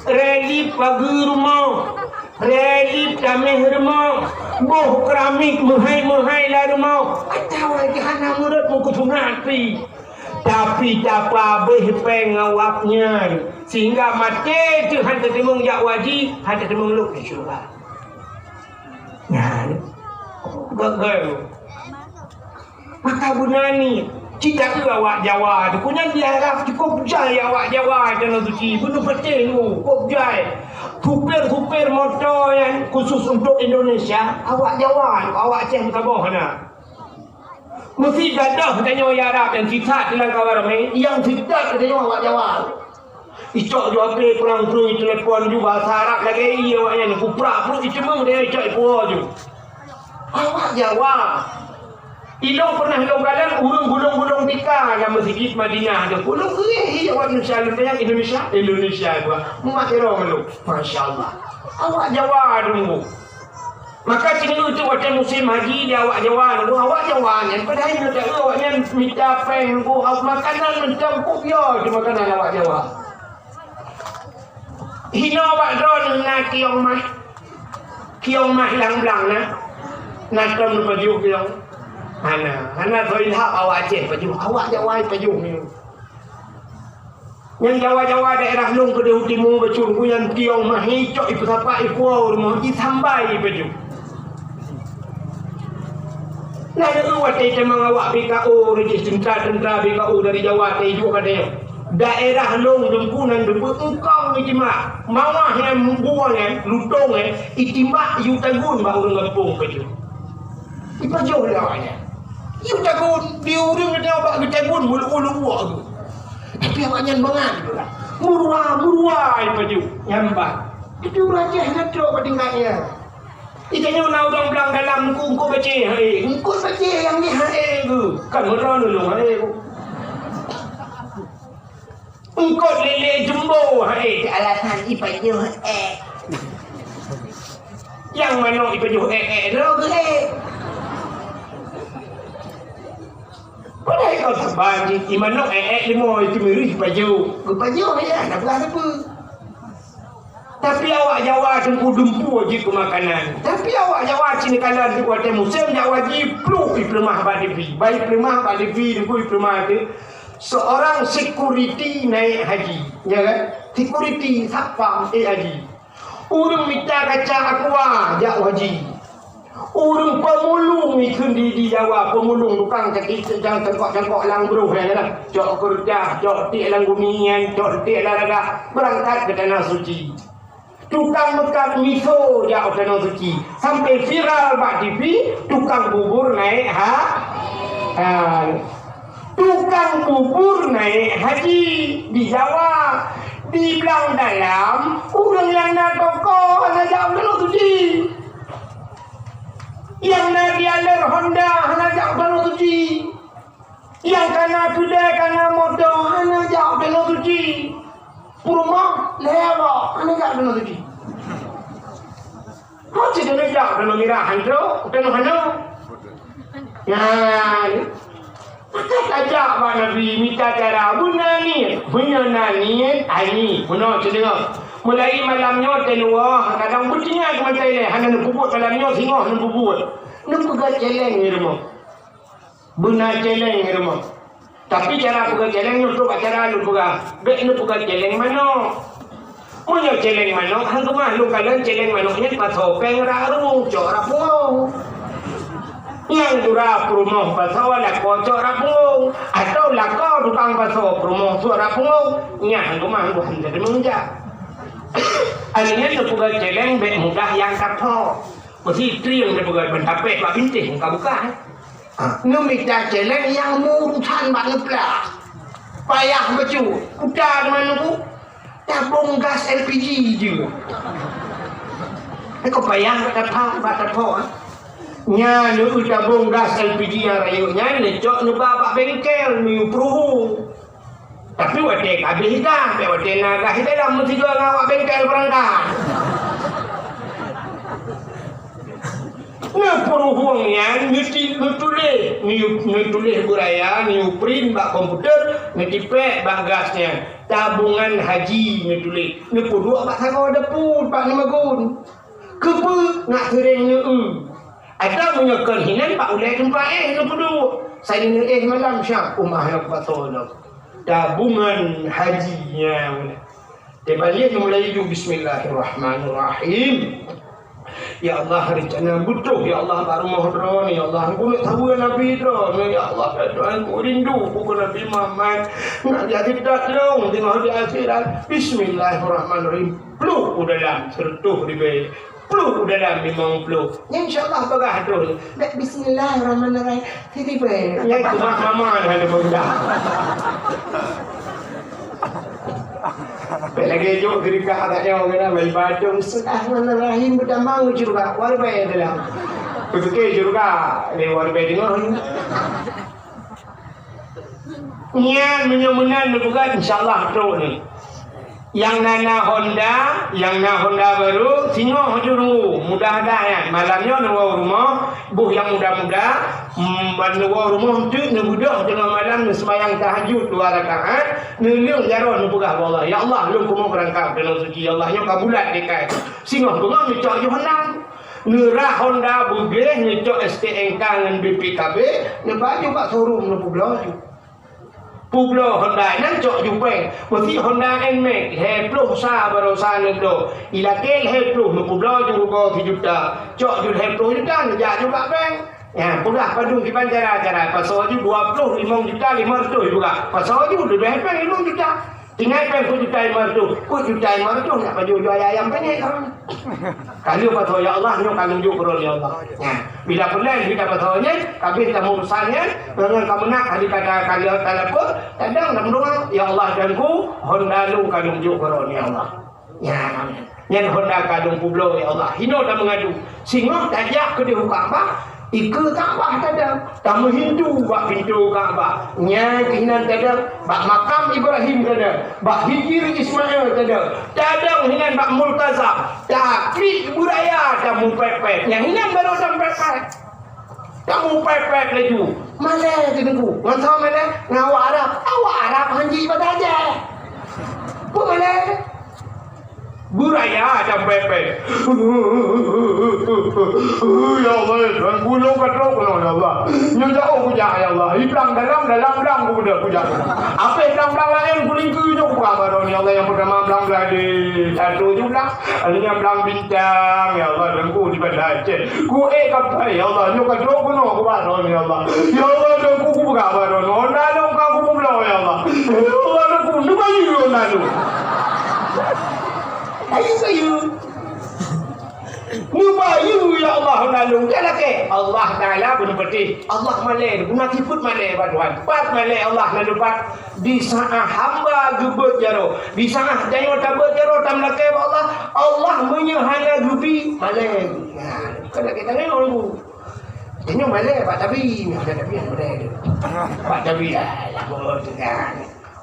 relip pagi rumah relip damai rumah boh keramik muhai lah rumah atau lagi hana murid muku sunat tapi dapat pengawapnya sehingga mati tu hantar temung jak wajib hantar temung luk di syurga. Nah, gagal. Maka bunani kita awak Jawa tu punya diharap cukup jai awak Jawa dalam suci penuh penting tu cukup jai. Supir motor yang khusus untuk Indonesia awak Jawa awak Aceh Sabah na. Mesti dadah katanya orang Arab yang sifat dalam kawan ramai yang sifat katanya awak Jawa. Icok jual play kurang telefon juga bahasa Arab lagi iya awaknya ni kuprak perut icemung dia icok ipuah je. Awak Jawa. Ilong pernah ilong badan urung gulung tika dalam masjid Madinah ada. Gulung ke awak Indonesia gua. Muat irong lu. Masya-Allah. Awak Jawa dulu. Maka cina itu waktu musim haji dia awak Jawa dulu awak Jawa ni padahal dia tak awaknya minta peng ku makanan mencampur dia di makanan awak Jawa. Hina awak drone nak kiong mah lang-lang na. Nak drone baju kiong. Hana toilah awak Aceh paju. Awak Jawa paju ni. Yang Jawa-Jawa daerah Long ke Dehu Timur bacun kuyan tiong mahi cok ipu sapa ipu rumah sambai baju. Nah, awak teh memang awak BKO rejis tentara BKO dari Jawa teh juga ada. Daerah Long Dempunan debu engkau ni cima. Mawah yang buang lutong itimbak yutagun ba urang kampung baju. Ipajo lawanya. Yutagun di urang dia ba yutagun bulu-bulu buak tu. Tapi awaknya bangan pula. Murwa baju nyambah. Itu raja nak tinggalnya. Itanya nak orang bilang dalam engkau baca hai. Engkau baca yang ni hai tu. Kan meron dulu hai tu. Engkau lele jumbo hai. Alasan ipajo Yang mana ipajo lo ke Padahal kau sabar je, imanok lima itu mirip baju. Baju ya, nak buat apa? Tapi awak Jawa tengku dumpu je ke makanan. Tapi awak Jawa sini kanan di kuat musim Jawa je peluk di pelemah badivi. Baik pelemah badivi, di pelemah tu. Seorang security naik haji, ya kan? Security sapam haji. Urang minta kaca aqua jak haji. Urang pemulung ikut di Jawa, pemulung tukang cakik jangan tengkok-tengkok lang beruh lah. Cok kerja, cok tik lang gumian, cok tik laraga berangkat ke tanah suci. Tukang mekat miso jauh tanah suci. Sampai viral bak TV, tukang bubur naik tukang bubur naik haji di Jawa. Dibilang dalam, urang yang nak toko nak jauh tanah suci. Yang nak dialer Honda hana jauh tanah suci. Yang kena kuda kena motor hana jauh tanah suci. Rumah lewa hana jauh tanah suci. Macam mana jauh tanah mirahan tu? Tanah hana. Ya. Maka tajak Pak Nabi minta cara buna ni ani buna cedera. Mulai malamnya telua kadang bertinga ke mata ile hana nak bubut malamnya singoh nak bubut. Nak pegang celeng ni rumah. Buna celeng ni rumah. Tapi cara pegang celeng ni tu cara lu pegang. Bek nak pegang celeng mana? Punya celeng mana? Hang rumah lu kalau celeng manoknya patopeng raru cok rapung. Yang dura rumah pasal lakau cok rapung atau lakau tukang pasal rumah cok rapung. Nya rumah lu hendak menja. Alihnya tu pegang celeng bek mudah yang kapok. Mesti triang dia pegang bentapek pak bintik muka buka. Numik dah celeng yang murusan banget lah. Payah baju. Udah mana tu? Tabung gas LPG je. Kau payah tak nya lu tabung gas LPG yang rayunya lecok nu bapak bengkel nu peruhu. Tapi wate habis dah, wate naga dalam mesti dua ngawak bengkel berangkat. Nah peruhunya nutulis buraya, nu print bak komputer, nu tipek bak gasnya. Tabungan haji nutulis. Nu puduk bak sangat ada pun pak namagun. Kepe nak kering nu. Ada menyekan hinan pak ulai tempat nu puduk. Saya ni malam syak umah nak patolok. Tabungan hajinya. Terbalik mulai bismillahirrahmanirrahim. Ya Allah rencana butuh ya Allah baru mohon ya Allah aku nak tahu Nabi drone ya Allah aku rindu buku Nabi Muhammad nak jadi datlong di hari akhirat. Bismillahirrahmanirrahim. Peluk dalam sertuh di bawah. Peluk dalam memang peluk. Insyaallah bagah tu. Bismillahirrahmanirrahim. Tiba. Ya itu mama ada benda. Lagi jauh dari keadaan orang bayi bacung Bismillahirrahmanirrahim berdamang juga warbai dalam betul juga ni warbai dengar nian menyemunan bukan insyaallah tu ni yang nana Honda baru singo juru mudah dah ya malamnya nuwa rumah buh yang muda-muda nuwa rumah tu nubudah dengan malam sembahyang tahajud 2 rakaat nulung jaron nubugah Allah ya Allah lu kumo berangkat dalam suci Allah nya kabulat dekat singo bunga micak Yohanan Nurah Honda bugeh nyecok STNK dengan BPKB nebaju kat showroom nu Pueblo Honda nan cok jupeng mesti Honda Nmax hepluh sa barosa neblo ilakel hepluh nu Pueblo juga 3 juta cok jud hepluh juta nejak juga beng ya pula padung di cara pasal ju 25 juta 500 juga pasal ju lebih hepeng 5 juta tinggal peng juta 500 juta 500 nak baju jual ayam penyek kan kalau pasal ya Allah nyo kalau ju kron ya Allah ya bila pelan kita pasalnya kabeh kita urusannya dengan kamu nak kali kata kali telepon kadang nak doa ya Allah danku Honda lu kadung ju kron ya Allah ya nyen Honda kadung Pueblo ya Allah hino dah mengadu singo tajak ke di Kaabah Ika Kaabah tadang, tamu Hindu bak pintu Kaabah. Nyai kehinan tadang, bak makam Ibrahim tadang, bak hijir Ismail tadang. Tadang hinan bak Multazam. Tapi budaya tamu pepet. Yang hinan baru tamu pepet. Tamu pepet laju. Malay tengku. Ngantau Malay? Ngawak Arab. Awak Arab hanji badaja. Apa Malay? Buraya jam pepe. Ya Allah, dan gulung ketrok ya Allah. Nyujau puja ya Allah. Iblang dalam belang puja. Apa belang lain guling kuyo apa ya Allah yang pertama belang di satu juga. Alnya belang bintang ya Allah dan ku di badace. Ku apa ya Allah nyuk ketrok ku baron ya Allah. Ya Allah dan ku buka baron. Onda dong ka ku pulau ya Allah. Allah ku nu bayu nalu. Ayu Nubayu ya Allah nalung kalake Allah Taala berpeti Allah malai guna kiput malai baduan pat malai Allah nalupat di saah hamba gebet jaro di saah dayo tabet jaro tamlake Allah Allah menyahana gubi malai kada kita ni orang ini malai pak tabi ada tabi malai pak tabi lah bodoh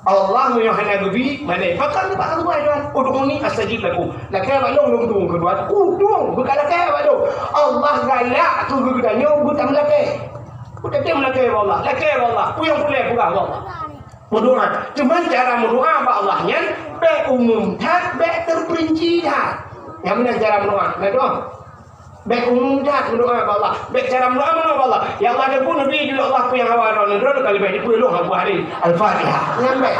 Allah menyahana gubi malai pakan pak buat tuan udung ni astajib laku lakai balong dung kedua udung bekalakai balong Allah galak tu gedanyo butam lakai butam lakai wallah puyang pulai buka wallah berdoa cuma cara berdoa ba Allahnya be umum tak be terperinci tak yang mana cara berdoa doa baik umum dah berdoa kepada Allah. Baik cara berdoa mana kepada Allah. Yang ada pun Nabi juga Allah pun yang awal doa kali baik dipuluh Abu Hari Al-Fatihah. Yang baik.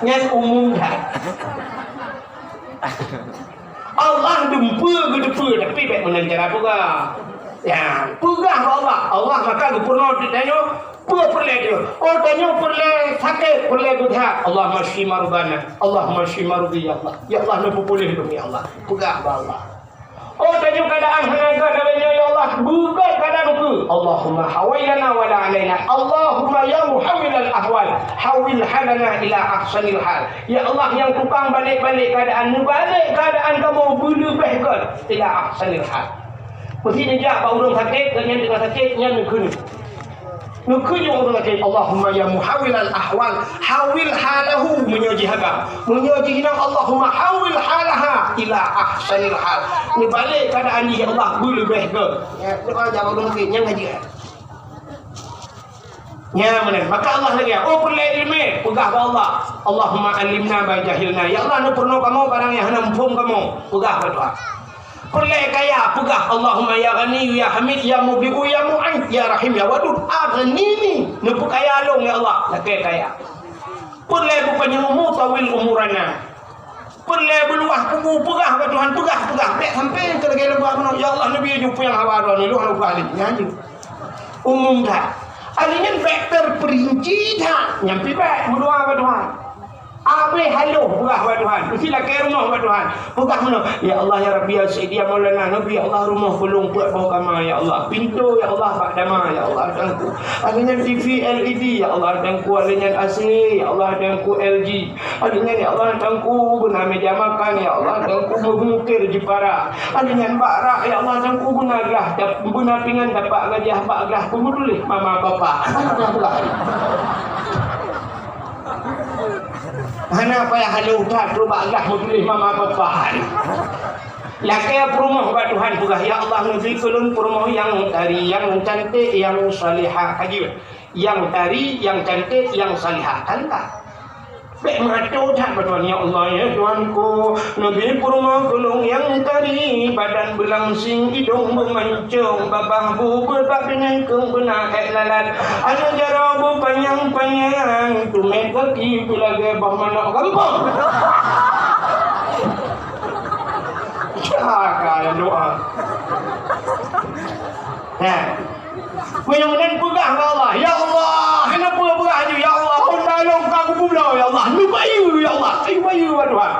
Yang umum dah. Allah dempa ke depa tapi baik mana cara pula. Ya, pegah Allah. Allah maka gupurno ditanya perle dia. Oh tanya perle sakit, perle buta. Allah masyi mardana. Allah masyi mardi ya Allah. Ya Allah nak boleh demi Allah. Pegah Allah. Oh tanya keadaan hanaga dalanya ya Allah. Buka keadaan ku. Allahumma hawailana wa la alaina. Allahumma ya muhawwil al-ahwal, hawil halana ila ahsanil hal. Ya Allah yang tukang balik-balik keadaan, balik keadaan kamu bulu behkan ila ahsanil hal. Mesti dia pak urang sakit, dengan sakitnya nak kena. Nukunya orang lagi Allahumma ya muhawil al-ahwal hawil halahu menyoji haga menyoji hinang Allahumma hawil halaha ila ahsanil hal ni balik keadaan ni ya Allah boleh ke ya doa jangan orang lagi yang ngaji ya mana maka Allah lagi oh perlu ilmu pegah ke Allah Allahumma alimna ma jahilna ya Allah nu perno kamu barang yang nampung kamu pegah doa perleh kaya pegah Allahumma ya ghani ya hamid ya mubiu ya mu'in ya rahim ya wadud aghnini nupu kaya long ya Allah lakai kaya perleh bukannya mutawil umurana perleh beluah kubu pegah ke Tuhan pegah tak sampai ke lagi lebah ya Allah nabi jumpa yang hawa ni lu halu kali nyanyi umum dah alinya faktor perinci dah nyampi baik berdoa ke Tuhan Abe halo pegah wa Tuhan. Mestilah ke rumah wa Tuhan. Pegah mana? Ya Allah ya Rabbi ya Sayyidi ya Maulana Nabi ya Allah rumah belum buat bau kamar ya Allah. Pintu ya Allah pak dama ya Allah dangku. Adanya TV LED ya Allah dangku adanya asli ya Allah dangku LG. Adanya ya Allah dangku guna meja makan ya Allah dangku mengukir jipara. Adanya bakrak ya Allah dangku guna gah guna pingan dapat gajah pak gah pemudulih mama papa. Mana apa yang halu tak berubah Allah memilih mama bapa. Lakai perumah buat Tuhan pegah ya Allah nabi kulun perumah yang tari yang cantik yang salihah haji yang tari yang cantik yang salihah kan tak Baik mengatur tak bertuan ya Allah ya Tuanku. Nabi kurma gulung yang tadi, badan berlangsing, hidung memancung, babah bubur bak dengan kembenak lalat. Anak jarabu panjang-panjang, tumet kaki bila gebah mana gampang. Jaga doa. Nah, mudah-mudahan pegah Allah. Ya Allah, kenapa pegah je ya Allah? Tolong aku pula ya Allah. Lu bayu ya Allah. Ayu bayu Tuhan.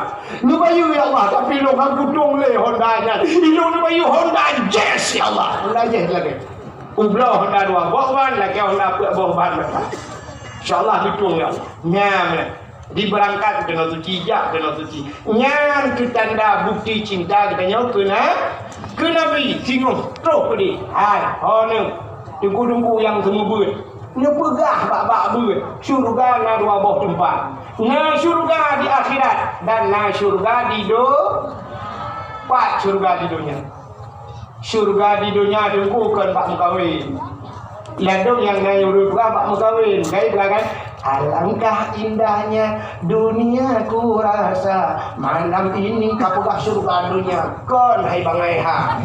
Lu bayu ya Allah. Tapi lu aku tung le Honda-nya. Lu bayu Honda Jazz ya Allah. Honda Jazz lagi. Pula Honda dua. Bawa lagi Honda bawa ban. Insyaallah ditung ya Allah. Nyam. Diberangkat dengan suci jak dengan suci. Nyam tu tanda bukti cinta kita nyau ke Nabi. Singgung terus pedih. Hai, honor. Tunggu-tunggu yang semua ber. Dia pegah bak-bak ber. Syurga na dua buah tempat. Na syurga di akhirat dan na syurga di Pak syurga di dunia. Syurga di dunia tunggukan pak mukawin. Ladung yang naik urut pak mukawin. Gaya belakang. Alangkah indahnya dunia ku rasa. Malam ini kapugah syurga dunia. Kon hai bangai ha.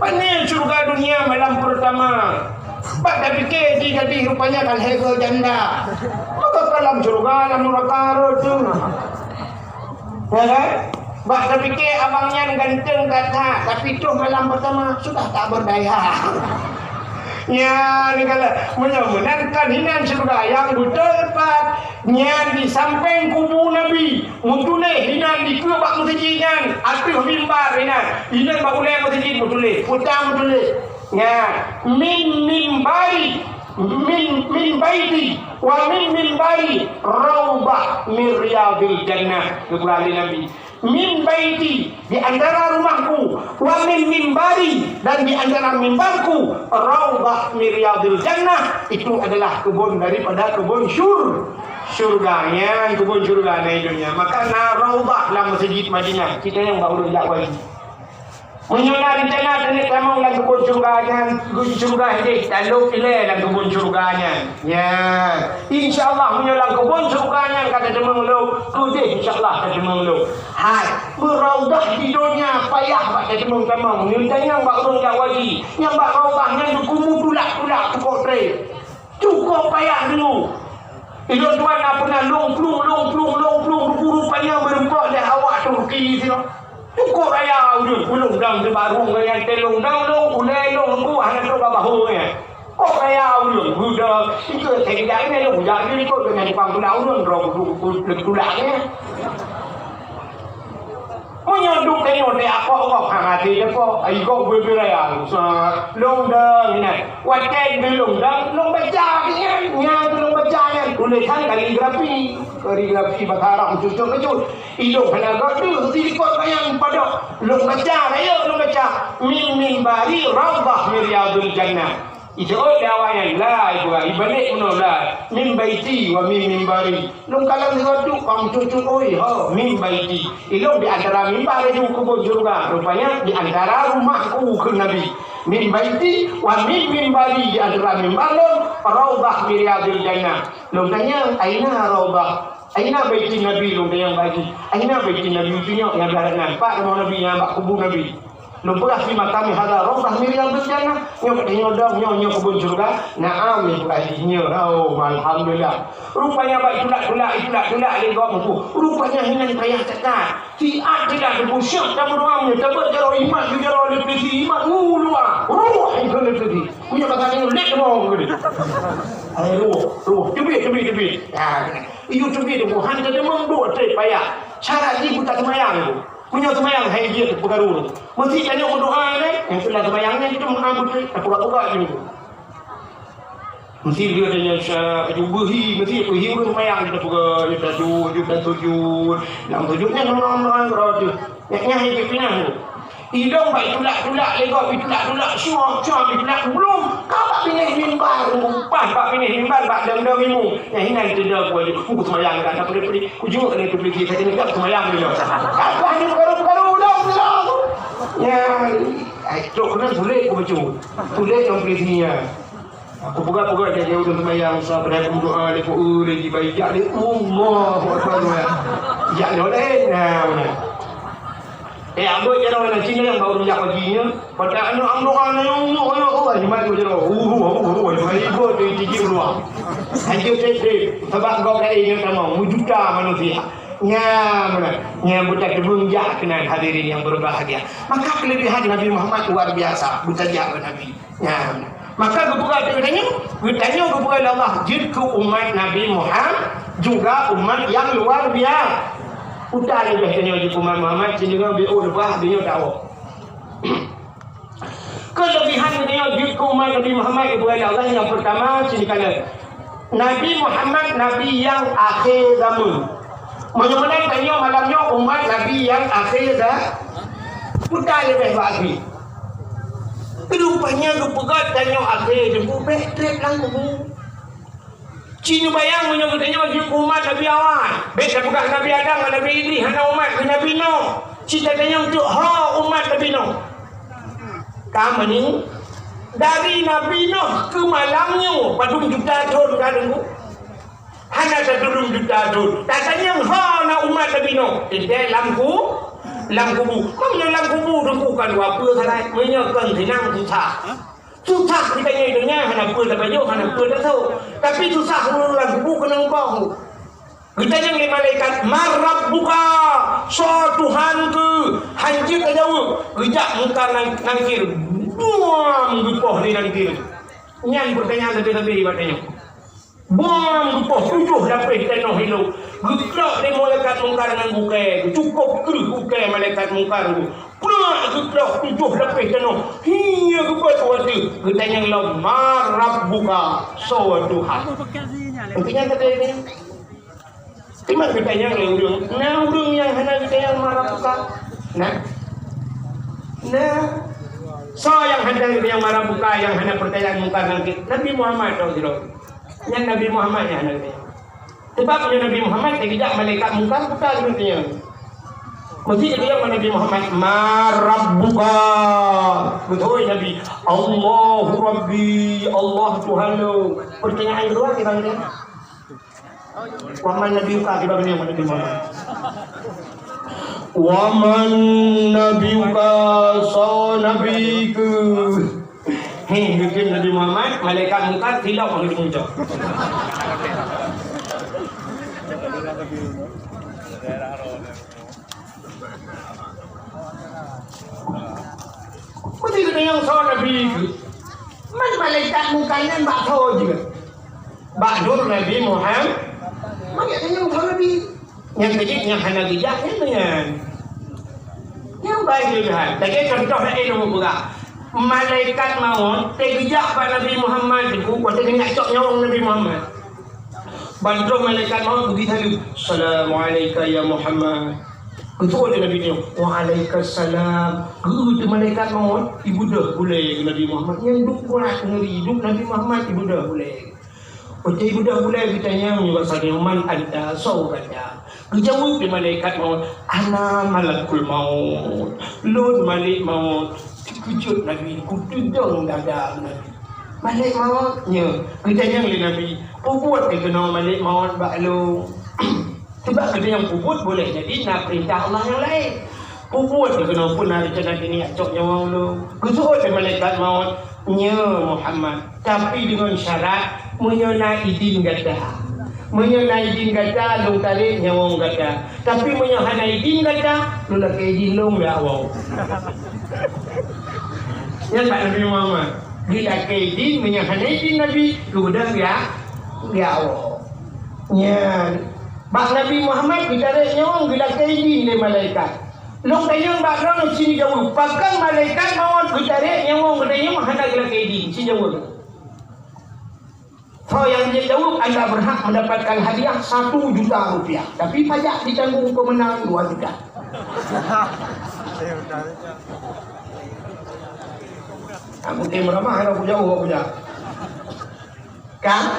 Panil syurga dunia malam pertama. Pak dah fikir dia jadi rupanya kan hegel janda. Maka dalam syurga dalam neraka tu. Ya kan? Pak dah fikir abangnya ganteng kata, tapi tu malam pertama sudah tak berdaya. Ya, ni kalau menyenangkan hinan syurga yang betul tepat. Nya di samping kubur Nabi. Mutune hinan di kebak masjidnya. Api mimbar hinan. Hinan bak ulai masjid betul. Putang betul. Ya, min mimbari min baiti wa min mimbari raubah min riyadil jannah. Kata Nabi. Min baiti di antara rumahku, wa min mimbari dan di antara mimbarku raubah min riyadil jannah. Itu adalah kebun daripada kebun syurganya, kebun syurga di dunia. Maka na raubah dalam masjid Madinah. Kita yang baru dakwah ini. Menyulah rencana tenek kamu dalam kebun syurga ini. Lalu pilih dalam kebun syurganya. Ya, insyaAllah menyulah kebun syurganya kata demang lu. Kudih insyaAllah kata demang lu. Hai, beraudah di dunia payah kata demang kamu. Nyutanya bak urung jawadi. Yang bak raubahnya dukumu tulak-tulak tukok tre. Cukup payah dulu. Itu tuan nak pernah long plung rupanya berempok dah awak Turki sini. Cukup raya udah belum dang de baru yang telung dang long ulai long buah nak coba bahunya. Kok raya udah ikut tidak ini long jadi ikut dengan pangkulau long tulaknya. Menyoduk tengok dia apa hati dia kok ikut berberaya long dang ini. Wakai belum dang long baca nya long bacanya tulisan kaligrafi Mataram cucuk-cucuk hidung hanaga tu ikut yang pada long baca ayo long baca min bari raubah miryadul jannah. Itu dawayan la ibalik uno la min baiti wa min mimbari. Long kalam digoduk kang cucuk oi ho min baiti. Ilong di antara mimbar itu kebun syurga. Rupanya di antara rumahku ke Nabi. Min baiti wa min mimbari di antara mimbar raubah miryadul jannah. Long tanya aina raubah? Aina baiti Nabi long yang bagi. Aina baiti Nabi punya yang berada nampak nama Nabi yang bak kubur Nabi. Lepas lima kami ada rombah miriam berjana, nyok nyodong nyok kebun syurga, naam ni bukannya. Oh, alhamdulillah. Rupanya baik tulak legok tu. Rupanya hina ni payah cakap. Si ad tidak berbusyuk dan beruangnya. Tebak jaro iman juga jaro lebih iman ngulua. Ruh itu lebih. Punya kata ni lek mau gede. Ayo ruh. Tebi. Ya, iyo tebi tu han jadi mengdo tre payah. Cara ni buta semayang tu. Punya semayang hai dia tu pengaruh. Mesti tanya doa ni, yang sudah semayangnya itu mengambil pura-pura ini. Mesti dia tanya berhi, mesti berhi pun semayang kita pura kita sujud. Dalam sujudnya orang tu. Yang hai pinang tu. Hidung baik tulak legok tulak syuang tulak belum kau pilih mimbar pas bak pilih mimbar bak dang minum yang hinan tidak boleh aku semayang dah tak pergi ujung ada tu pergi saya ni tak semayang dia apa ni baru dah ya itu kena sulit aku baca sulit yang pergi sini ya Aku pegang dia udah sembahyang sabar berdoa dia lagi baik dia Allah Akbar ya boleh nah abang je orang Cina yang baru jak paginya pada anak amdokan yang oh jimat je mai go di tiji luar haji tete sebab kau dah ingat sama juta manusia nya budak terbungjak kena hadirin yang berbahagia maka kelebihan Nabi Muhammad luar biasa butajak Nabi maka kebuka ditanya kepada Allah jidku umat Nabi Muhammad juga umat yang luar biasa udah lebih tanya di umat Muhammad sehingga BO lebah dia tahu kelebihan dia jidku umat Nabi Muhammad kepada Allah yang pertama sini kala Nabi Muhammad Nabi yang akhir zaman mana-mana tanya malamnya umat Nabi yang akhir dah udah lebih bahagia rupanya kepegat tanya akhir jemput trip lang kubu Cina bayang menyebutnya wajib umat Nabi awal beda pegat Nabi Adam Nabi Idris hana umat ke Nabi Nuh cita tanya untuk umat Nabi Nuh kamu ni dari Nabi Nuh ke malamnya padung juta tahun kadang hana sadulung juta tahun tak tanya na umat Nabi Nuh tidak lampu mana lampu bukan apa salah menyekan senang susah kita dengar hana apa dah baju hana apa dah tahu tapi susah lampu kena kau kita yang malaikat marab buka so Tuhan ke hancur ke jauh rejak muka nangkir buang gupoh ni nangkir nyan bertanya lebih-lebih katanya buang gupoh 7 lapis tanah hidup gerak ni malaikat mungkar dengan bukai cukup ke bukai malaikat mungkar tu pulak gerak 7 lapis tanah hingga ke batu hati katanya Allah marab buka so Tuhan artinya kata ini Cuma kita yang urung, urung yang hendak kita yang marah buka, so yang hendak kita yang marah buka, yang hendak percayaan muka nanti Nabi Muhammad tahu tidak? Yang Nabi Muhammad yang hendak kita. Sebab yang Nabi Muhammad tidak malaikat muka buka sebenarnya. Mesti dia Nabi Muhammad marah buka, betul Nabi. Allahu Rabbi, Allah Tuhan lo. Pertanyaan kedua kita ni. Waman Nabi Uka kita beri Nabi Muhammad. Waman Nabi Uka so Nabi ke. Bikin Nabi Muhammad malaikat muka tidak mengerti muncul. Mesti kita yang so Nabi ke. Mana malaikat mukanya mbak tahu juga. Mbak Nur Nabi Muhammad. Banyak tanya orang Nabi yang kecil yang hana gijak yang baik lebihan tapi contohnya ilmu pula malaikat maut tergijak pada Nabi Muhammad itu kuasa dengar cok nyawang Nabi Muhammad bantu malaikat maut begitu saja Assalamualaikum ya Muhammad betul dia Nabi ni Waalaikumsalam itu malaikat maut ibu dah boleh Nabi Muhammad yang duk kuat ngeri hidup Nabi Muhammad ibu dah boleh Ocey budak boleh ditanya menyebab man anda so kata. Dijawab di malaikat maut, ana malakul maut. Lord malik maut. Kejut Nabi, kutudung dada Nabi. Malik mautnya. Ditanya oleh Nabi, puput dia kena malik maut bak lu. Sebab ada yang puput boleh jadi nak perintah Allah yang lain. Puput dia kena pun hari kena ini acok nyawa lu. Kejut di malaikat maut. Nya Muhammad. Tapi dengan syarat menyenai izin gata long tarik nyawang gata tapi menyenai izin gata lu nak izin long dah wow yang tak Nabi Muhammad bila izin menyenai izin Nabi lu dah ya wow nya bak Nabi Muhammad ditarik nyawang bila izin le malaikat long tayang bak long sini jauh pakai malaikat mawon ditarik nyawang katanya mahana bila izin sini jauh. So yang dia jawab anda berhak mendapatkan hadiah 1 juta rupiah. Tapi pajak ditanggung pemenang 2 juta. Aku tim ramah aku jauh aku jauh. Kan?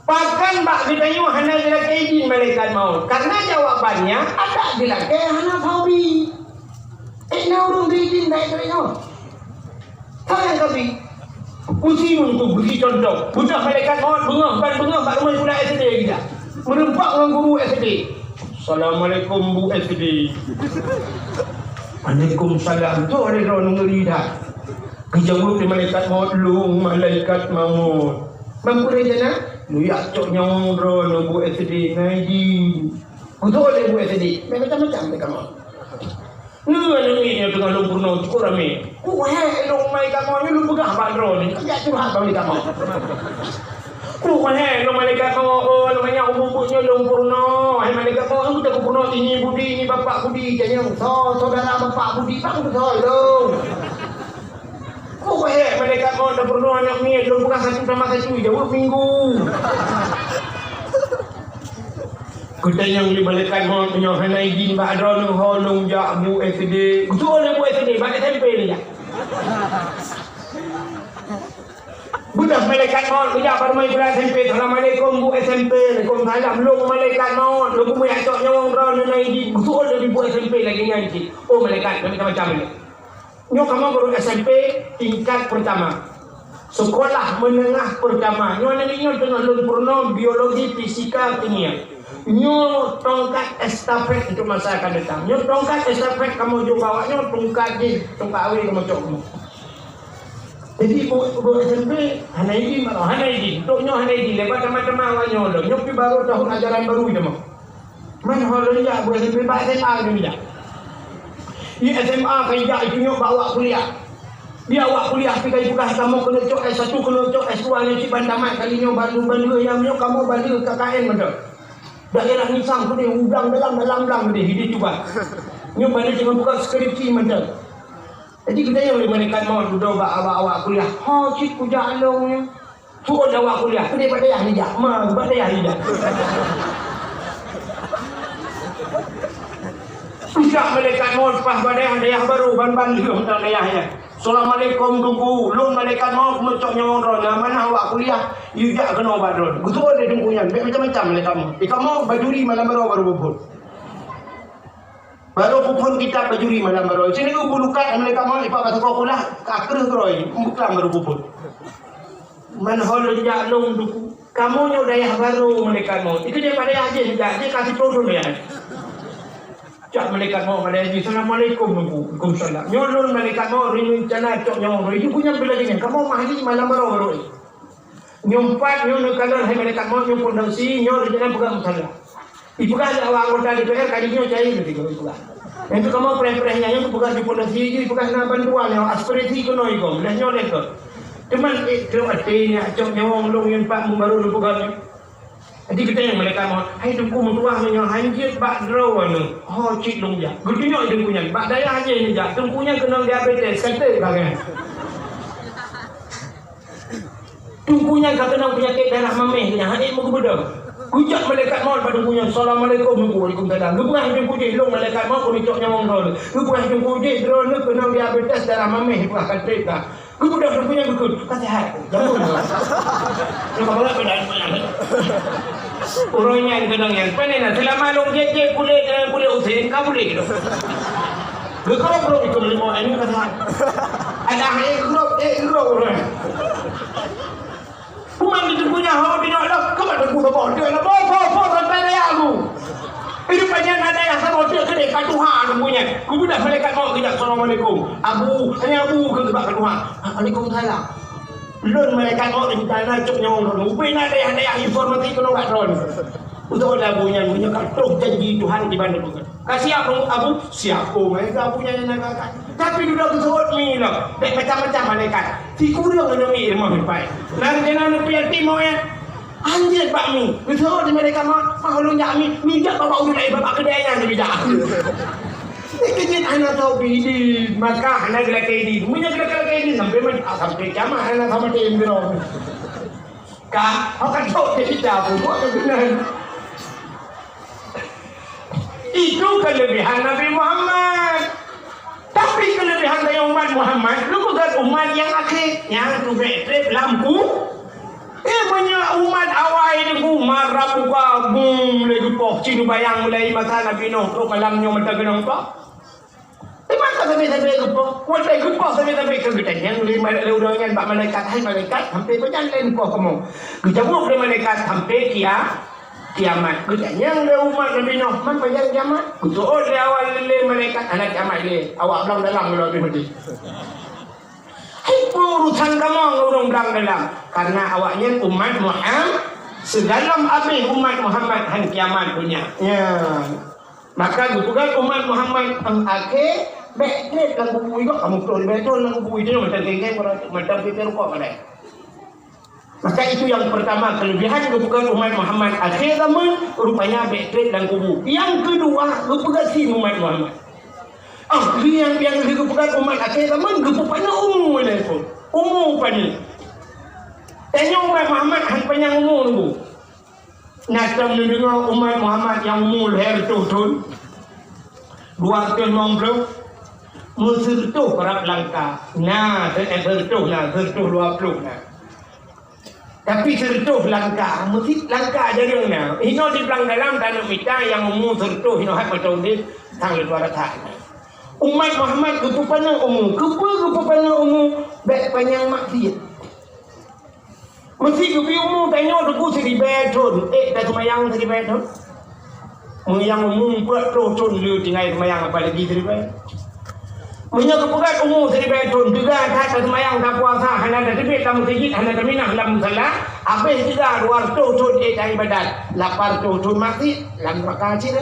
Bahkan mbak ditanya hana dilake izin malaikat maut. Karena jawabannya ada dilake hana fawi. Nak urung izin baik kerana. Tahu yang kami. Muslim tu beri contoh. Budak malaikat maut bengah kat rumah budak SD kita. Merempak dengan guru SD. Assalamualaikum Bu SD. Waalaikumsalam. Tu ada orang ngeri dah. Kejauh dari malaikat maut lu, malaikat maut. Mampu dia jana? Lu ya cok nyong ron Bu SD ngaji. Betul ada Bu SD. Macam-macam mereka maut. Ni tengah lu purno cukup ramai. Lu malaikat maut ni lu pegang bandro ni. Tak curhat malaikat maut. Lu malaikat maut, lu banyak umur-umurnya lu purno. Malaikat maut lu tak purno ini budi, ni bapak budi. Jangan saudara bapak budi bang betul lu. Malaikat maut dah purno anak ni. Lu pegang satu sama satu jawab minggu. Kita yang di malaikat maut punya hanai din ba'dron holong jak Bu SD. Betul lah Bu SD, balik tempe ni jak. Budak malaikat maut kejap baru main berat SMP. Assalamualaikum Bu SMP. Waalaikumsalam. Long malaikat maut. Lu punya acok nyawang drone hanai din. Betul lah di Bu SMP lagi ngaji. Oh malaikat macam-macam ni. Nyo kamu baru SMP tingkat pertama. Sekolah menengah pertama. Nyo tengah lulus purno biologi, fisika, kimia. Nyo tongkat estafet untuk masa akan datang. Nyo tongkat estafet kamu juga bawa. Nyo tongkat awi kamu cok kamu. Jadi bu SMP hanai di. Untuk nyo hanai di lepas teman-teman awanyo lo. Nyo pi baru tahun ajaran baru itu mah. Man holo ya bu SMP ba SMA ni dah. Di SMA kaya itu nyo bawa kuliah. Dia awak kuliah pergi bukan kamu kena cok S1 kena cok S2 ni cik bandamat kali nyo bandu yang nyo kamu bandu KKN betul. Daerah Nisang tu dia udang dalam dia hidup juga. Nyo balik jangan buka skripsi betul. Jadi kita yang boleh malaikat maut duduk awak kuliah. Ha cik puja alongnya. Suruh awak kuliah. Kedai pada yang hijab. Pada yang hijab. Puja malaikat maut pas pada yang baru ban dia tentang dayahnya. Assalamualaikum tunggu. Lun malaikat maut mencok nyawang ron. Mana awak kuliah? Yuja kena obat ron. Betul ada tungguan. Macam-macam malaikat maut. Kamu bajuri malam baru bubur. Baru pupun kita bajuri malam baru. Sini tu bulukat malaikat maut. Ipak kata kau kulah. Akhir keroi. Buklang baru pupun. Manhol rejak long duku. Kamu nyo dayah baru malaikat maut. Itu dia pada aja. Dia kasih produk dia. Cak malaikat maut pada haji. Assalamualaikum Waalaikumsalam. Nyolong malaikat maut rindu cana cok nyolong. Itu punya belajarnya. Kamu mahali malam baru. Nyompat nyono kalan hai malaikat maut nyompon dasi nyor jangan pegang masalah. Ipegang awak anggota DPR kadinya cair nanti kalau ipegang. Itu kamu preh-prehnya yang pegang di pondasi itu pegang na bantuan yang aspirasi kono ikom. Dah nyor itu. Cuman itu artinya cok nyolong long yang pak baru lu pegang. Jadi kita yang malaikat maut, hai tunggu mentuah menyo hanjit bak draw anu. Oh cik long ja. Gudinyo tunggunya. Bak daya aja ini ja. Tunggunya kena diabetes kata bagian. Tunggunya kena penyakit darah mameh nya. Hadik muka bedang. Kujak malaikat maut pada tunggunya. Assalamualaikum Waalaikumsalam. Lu bukan hidup kujik long malaikat maut kau cok nyawang drone. Lu bukan hidup kujik drone kena diabetes darah mameh bukan kata. Ku budak tunggunya betul. Kasihat. Jangan. Lu kalau pedan orangnya yang kadang yang panen selama long jeje kulit usin kau boleh gitu. Kalau belum itu lima ini kata ada grup orang. Bukan itu punya hal di nak kau ada guna bawa dia nak bawa sampai dia aku. Itu banyak ada yang sama dia kedai kat Tuhan punya. Ku budak malaikat mau kita assalamualaikum. Abu hanya abu ke dekat Tuhan. Waalaikumsalam. Lun malaikat maut di tanah cuk nyawang ron. Upin ada yang informasi kena kat ron. Betul dah punya kartu janji Tuhan di bandar bukan. Kasih abu siap mereka punya yang nak. Tapi sudah betul ni lah. Macam-macam malaikat. Si kurang ada mi irmah baik. Nanti nak pian timo ya. Anjir pak mi. Betul di malaikat maut. Kalau nyak mi jak bawa urut ai bapak kedainya ni bijak. Kejadian anak tahu bidi, maka anak gelak ini, punya gelak ini sampai kiamat anak sama dia berong. Kah, akan tahu dia tidak buat benar. Itu kelebihan Nabi Muhammad. Tapi kelebihan dari umat Muhammad, lu bukan umat yang akhir, yang tu betrep lampu. Banyak umat awal ini marah buka lagi poh cinu bayang mulai masa Nabi Nuh terus malamnya mata genong pak. Memang sampai gepo. Kuat gepo sampai ke kita yang lima leurangan bak malaikat hai malaikat sampai berjalan ko kamu. Kita buat malaikat sampai kiamat. Kita yang le umat Nabi Nuh man panjang kiamat. Kita le awal le malaikat anak kiamat le. Awak belang dalam lebih mati. Hai urusan kamu urung belang dalam karena awaknya umat Muhammad sedalam habis umat Muhammad han kiamat punya. Ya. Maka bukan umat Muhammad ang akhir baik lagu bui kok kamu perlu betul lagu bui itu macam geng macam kita kok ada. Maka itu yang pertama kelebihan bukan umat Muhammad akhir zaman rupanya baik lagu bui. Yang kedua bukan si umat Muhammad. Yang bukan umat akhir zaman bukan umum itu. Umum pani. Tanya umat Muhammad han panjang umum tu. Natam dengar umat Muhammad yang umum leher tu. Dua tahun mongblok Musuh perap langka. Nah, sertuh luar peluk nah. Tapi sertuh langka, mesti langka jadi nah. Hino di belang dalam tanah mita yang umum sertuh hino hak macam ni tang luar tak. Umat Muhammad kepupana umum, kepupana umum baik panjang maksiat. Mesti kepi umum tanya aku sedi beton, dah semayang sedi beton. Yang umum buat roton lu tinggal semayang apa lagi sedi beton. Menyebabkan umum dari beton juga tak semayang tak puasa hanya ada debit dalam masjid hanya ada minah dalam salat habis juga luar tu dari ibadat lapar tu masjid dalam makasih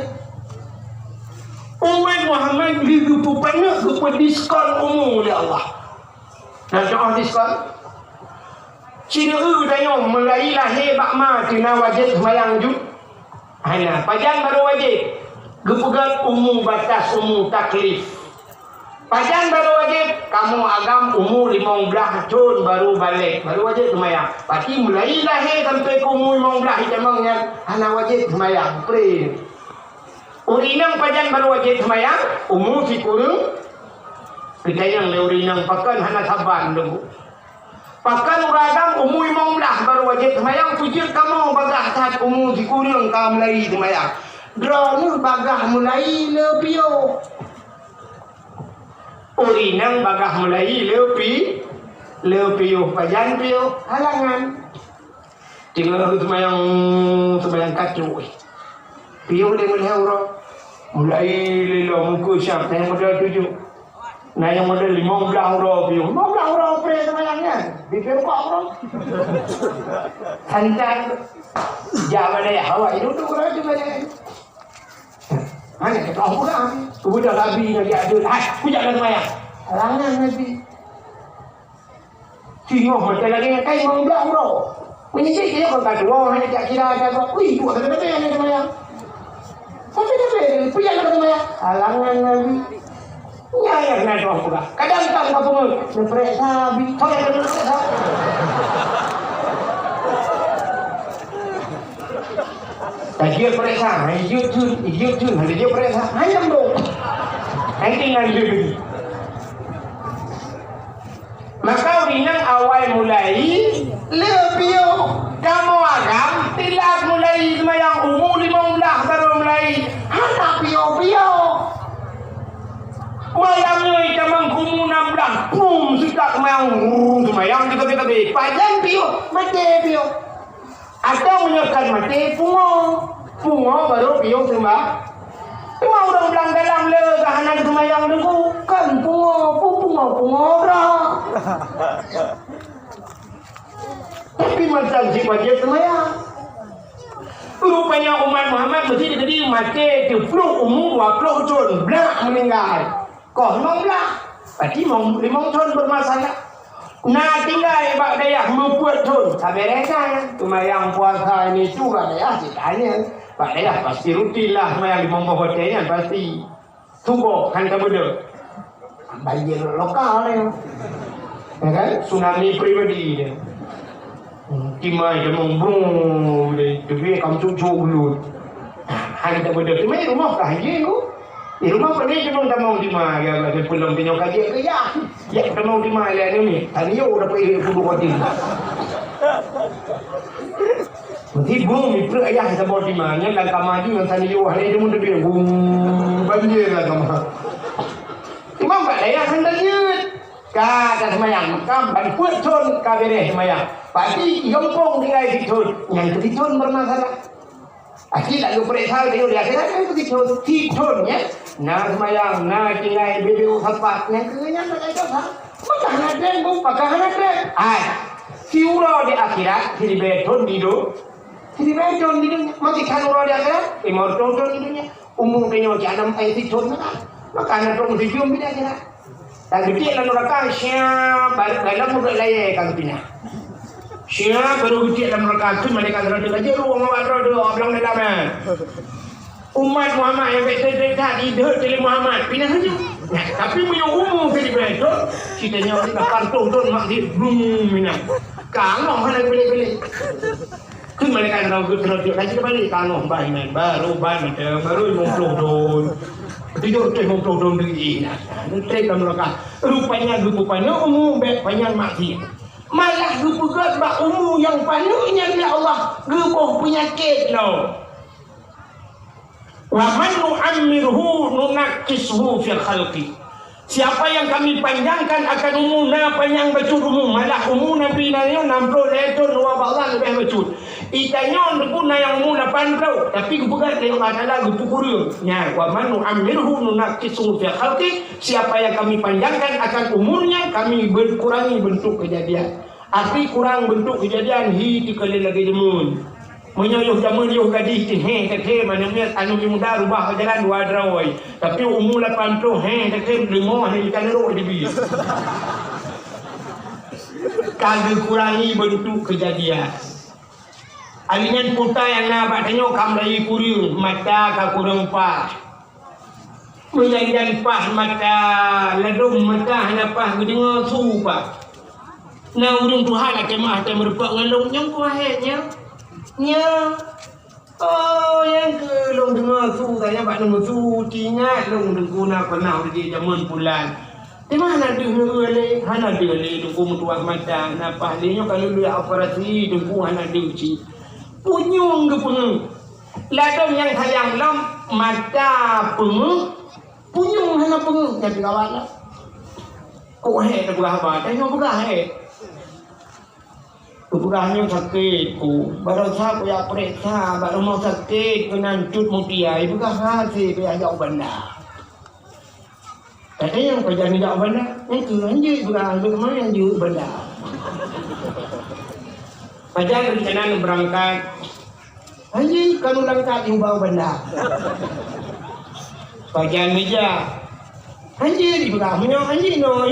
umat Muhammad hidup banyak kepada diskon umum oleh Allah dan doa diskon Cina tanya mulai lahir bakma kena wajib semayang jud hanya pajan baru wajib kepegang umum batas umum taklif Pajan baru wajib, kamu agam umur 15 tahun baru balik, baru wajib semayang. Pasti mulai lahir sampai ke umur 15 jamangnya, anak wajib semayang. Pray. Urinang pajan baru wajib semayang, umur si kurung. Kita yang le urinang pakan anak saban dulu. Pakan uragam umur 15 baru wajib semayang. Pujur kamu bagah saat umur si kurung kamu mulai semayang. Drone bagah mulai lebih. Urinang bagah mulai lepi pajan piu halangan tinggal semayang kacau piu dia melihat orang mulai lilo muka siap yang modal 7 nah yang modal 15 orang piu 15 orang pre semayangnya dikira kok orang santai jawa dia hawa itu tu orang juga hanya kita orang kemudian Nabi lagi ada aku jangan semayang halangan Nabi singgung macam lagi kai mau bilang bro menyisik dia kalau tak dua hanya tak kira ada apa wih buat ada yang semayang tapi dia punya ada semayang halangan Nabi nyayang nak doa pula kadang-kadang apa pun periksa Nabi kau yang periksa tak dia periksa, hijau tu, ada dia periksa, hanya dong. Nanti nganjur lagi. Maka urinang awal mulai lebih kamu agam tidak mulai semayang umur 15 baru mulai anak pio. Malamnya jamang umur 16, pum sudah semayang kita pajan pio, mati pio. Atau menyekat mati pungo baru piung sembah. Cuma orang bilang dalam le kahanan semayang dulu kan pungo dah. Tapi macam si wajib semayang. Rupanya umat Muhammad mesti jadi mati 10 umur 20 tahun belak meninggal. Kau memang belak. Berarti 5 tahun bermasalah. Nah tinggal ibak daya membuat tun sampai reka cuma yang puasa ini juga daya ceritanya Pak daya pasti rutin lah semayang di Monggo Hotelnya pasti tunggu kan tak betul banjir lokal ya kan tsunami pribadi ya timai dia membung dia kamu cucu dulu kan tak betul cuma di rumah kah je tu di rumah pernah cuma tak mau dimah ya belum punya kajian ke ya tak mau dimah ya ni tadi udah pergi kudu kotin nanti bumi per ayah tak mau dimah nya lang kamadi yang tadi hari itu mun dia banjir lah kamah cuma Mampak layak hendak nyut. Kata semayang, makam bagi putun kabere semayang. Pasti jompong tinggal ditun. Yang ditun bermasalah. Aki tak lupa periksa dia kira ditun ya. Nah semayang, nah tinggal bebeu sapat. Yang kenyang tak ada apa. Maka ada bung, maka ada. Siuro di akhirat, si beton hidup. Si beton hidupnya. Mati kan uro di akhirat, imor tonton hidupnya. Umum penyo janam ay ditun na. Maka na tong hidupnya di akhirat. Dan gede lah neraka siap dalam mudah laya kalau pindah. Siap baru gede dalam neraka tu mereka berada aja ruang awak berada orang dalam. Umat Muhammad yang betul tadi ide Muhammad pindah saja. Tapi punya umum tadi betul. Kita nyawa kita karton mak di belum minat. Kalau mana beli. Kun mereka tahu terus lagi kembali kalau baru tidur teh mau todong diri nah teh dalam neraka rupanya umum banyak maksiat malah gupegat bak umum yang panuhnya ya Allah gebuh penyakit lo wa man nu'ammirhu nunakkishu fil khalqi. Siapa yang kami panjangkan akan umum na panjang becut umum malah umum nabi nanyo 60 leton wa Allah lebih becut itanyo puna yang umum 80 tapi gupegat le Allah Taala gupukurung nya wa man nu'ammirhu nunakkishu fil khalqi. Siapa yang kami panjangkan akan umurnya kami berkurangi bentuk kejadian arti kurang bentuk kejadian hi dikali lagi jemun menyoyoh jamun yoh gadis he mana ni anu muda rubah jalan dua drawai tapi umur 80 limo ni ikan ro di bi kagak kurangi bentuk kejadian alingan puta yang nak tengok kam lagi kurang mata ka kurang pas menyanyian pas mata ledum mata napa dengar su pak na urung Tuhan nak kemah te merupak ngalung nyong kuahnya nya yang ke long dengar su tanya pak nunggu su tingat long guna pernah di zaman bulan di mana dengar le hana le tunggu mutuak mata napa dia kalau dia operasi tunggu hana diuci punyung ke punyung ladang yang sayang lam mata punyung hana punyung jadi kawan kok he tak berapa tanya bukan he Keburannya sakit ku, baru saya punya periksa, baru mau sakit kena cut mutia, ibu kah hasil punya jauh benda. Tapi yang kerja ni jauh benda, yang tu anjir bukan, bagaimana yang jauh benda. Macam rencana berangkat, anjir kalau berangkat yang bawa benda. Bagian meja, anjir ibu kah, anjir no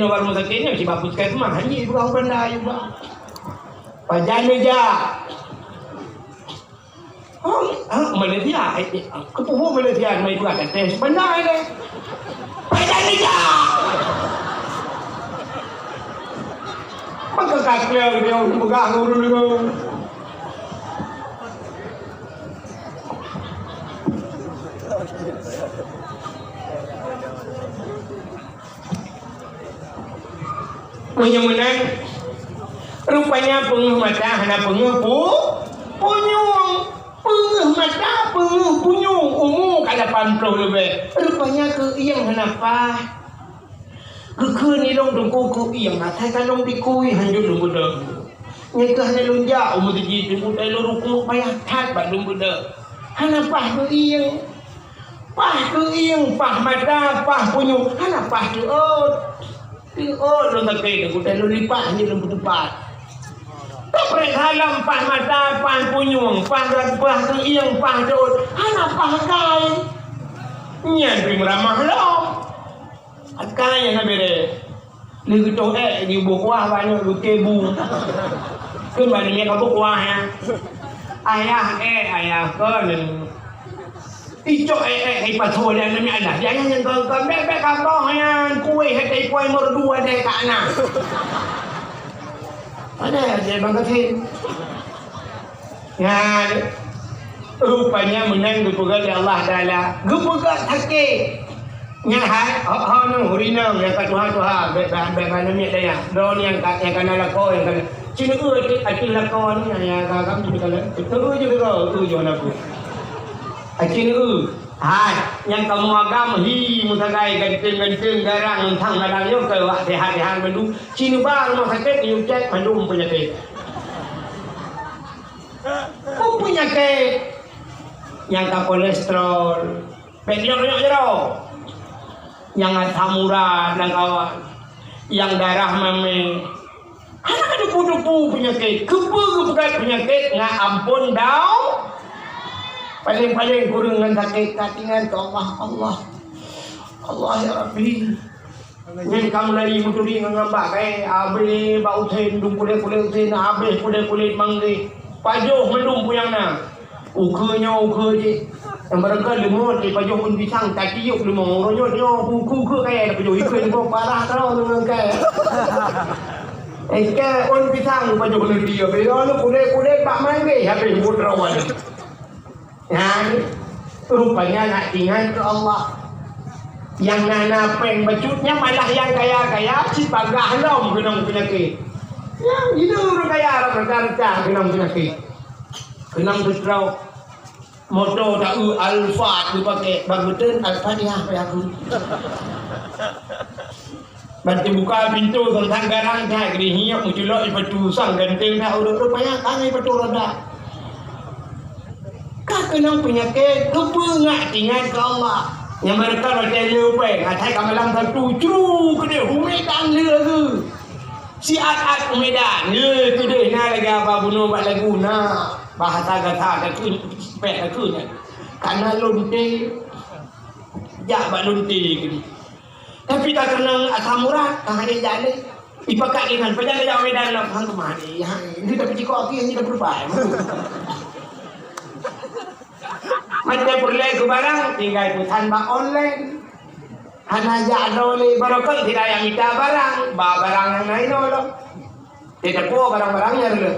baru mau sakitnya si bapak sekali semua, anjir ibu kah benda ibu kah. Pajan meja. Malaysia, kepuhu Malaysia mai buat tes benar ni. Pajan meja. Maka kakek dia pegang dulu. Menang rupanya penguh mata hana penguh punyung mata penguh punyung umum kada 80 lebih rupanya ke yang hana pa ke ni long dongku ku yang mata kan long dikui hanjut dong budak nyekah hana lunja umur di tunggu dai lo ruku payah tat bak dong budak hana pa ke yang pah mata pah punyung hana pah tu lo tak kena ku dai lo lipat ni lo betupat Pret halam pah mata pah punyung pah keiang pah dot hana pah kai nyan pi meramah lo akai na bere ni to ni bu kwa ba ni lu kebu ke ba ni ka bu kwa ha ayah ko nen ijo ai pa tho le ni ala ya yang ko be ka bo ha kuai ha kai kuai merdua de ka na ada dia bangkatin ya rupanya menang gepegat Allah Taala gepegat sakit nya hai no hurina yang Tuhan be ni daya don yang kana lako yang kana cina akil lako ni ya kam ni kala itu juga tu jo naku akil Hai, yang kamu agam mutagai ganting garang thang garang yo ke wak sehat-sehat mendu. Sini bar rumah sakit you cek mendu penyakit. Penyakit yang ka kolesterol, penyok-nyok yang asam urat dan kawan, yang darah mame. Anak ada pudu-pudu penyakit, kebegat penyakit nggak ampun dau. Paling-paling kurang dengan sakit katingan ke Allah ya Rabbi. Yang kamu lagi muturi ngambak abe bau ten dum kulit ten abe kulit mangge. Pajuh mendum puyang na. Ukenya je. Yang mereka lemot di pajuh pun pisang tak tiup lemot ronyot yo kuku kaya pajuh ikan kau parah terus dengan kaya. Ke on pisang pajuh kulit dia. Bila lu kulit pak mangge habis mudrawan. Rupanya nak tinggal ke Allah. Yang nana peng bacutnya malah yang kaya-kaya si pagah lom kenang penyakit. Yang itu orang kaya orang berkarca kenang penyakit. Kenang berserau motor tak Alfa dipakai bagutin Al-Fatihah payah aku. Bantu buka pintu tentang garang dah gede hiap muculok ibu sang ganteng dah rupanya kami betul roda. Kenang penyakit kebengak tinggal ke Allah yang mereka macam lupa ngatai kamalam satu curu kena umedan dia ke si at umedan dia kena nak lagi apa bunuh buat lagu nak bahasa kata ke pek ke karena lonte jak buat lonte ke tapi tak kenang asam urat tak ada jalan ipakat dengan penjaga umedan nak hang kemana ini tapi jika aki ini dah berubah macam perlai ke barang tinggal pesan bak online. Hana jado le barokah tidak yang minta barang, barang yang lain orang. Tidak kuat barang-barangnya dulu.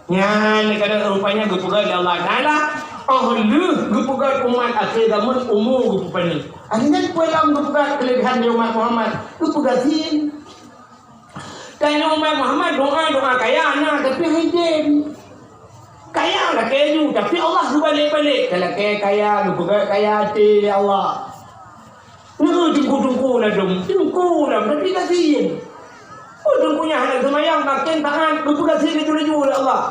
Yang negara rupanya gupugat Allah Taala. Oh lu gupugat umat akhir zaman umur gupupani. Akhirnya pulang gupugat kelebihan umat Muhammad. Gupugat sin. Dan umat Muhammad doa kaya anak tapi hidup. Kaya lah keju tapi Allah balik-balik. Kalau kaya bukan kaya hati ya Allah. Tunggu lah dong. Tunggu lah tapi kasihin. Tunggunya anak semayang makin tangan bukan kasihin itu juga Allah.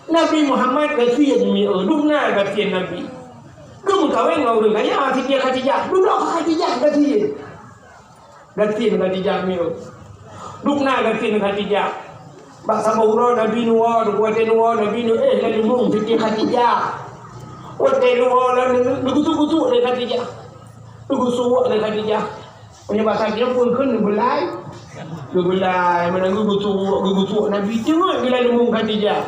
Nabi Muhammad kasihin dukna kasihin Nabi. Kamu kawin ngau dengan kaya sikit Khadijah. Duduk Khadijah kasihin. Kasihin Khadijah miu. Dukna kasihin Khadijah. Baksa baura Nabi Nuh, kuatin Nuh, Nabi Nuh, lalu mung fikir Khadijah. Kuatin Nuh, lalu gutu-gutu dari Khadijah. Gutu-gutu dari Khadijah. Punya bahasa dia pun kan belai. Belai, mana gutu Nabi tengok bila mung Khadijah.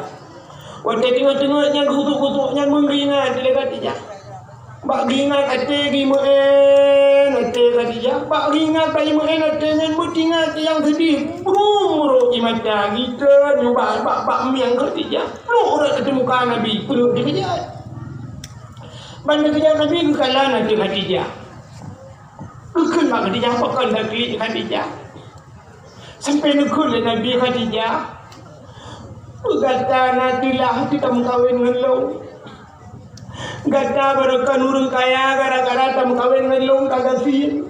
Kuatin tengok-tengoknya gutu-gutunya mengingat dari Khadijah. Bak ingat ate gimaen ate Khadijah. Bak ingat bayi maen ate ngan mutingat yang sedih. Bro imata kita nyoba bak miang Khadijah. Lu ora ketemu kan Nabi, perlu dikejar. Bandar kejar Nabi ke kalan ate Khadijah. Bukan mak Khadijah pakai Nabi Khadijah. Sampai nukul Nabi Khadijah. Berkata nantilah kita mengkawin dengan lo. Gata berakan urung kaya gara-gara tak kawin dengan long kagasin.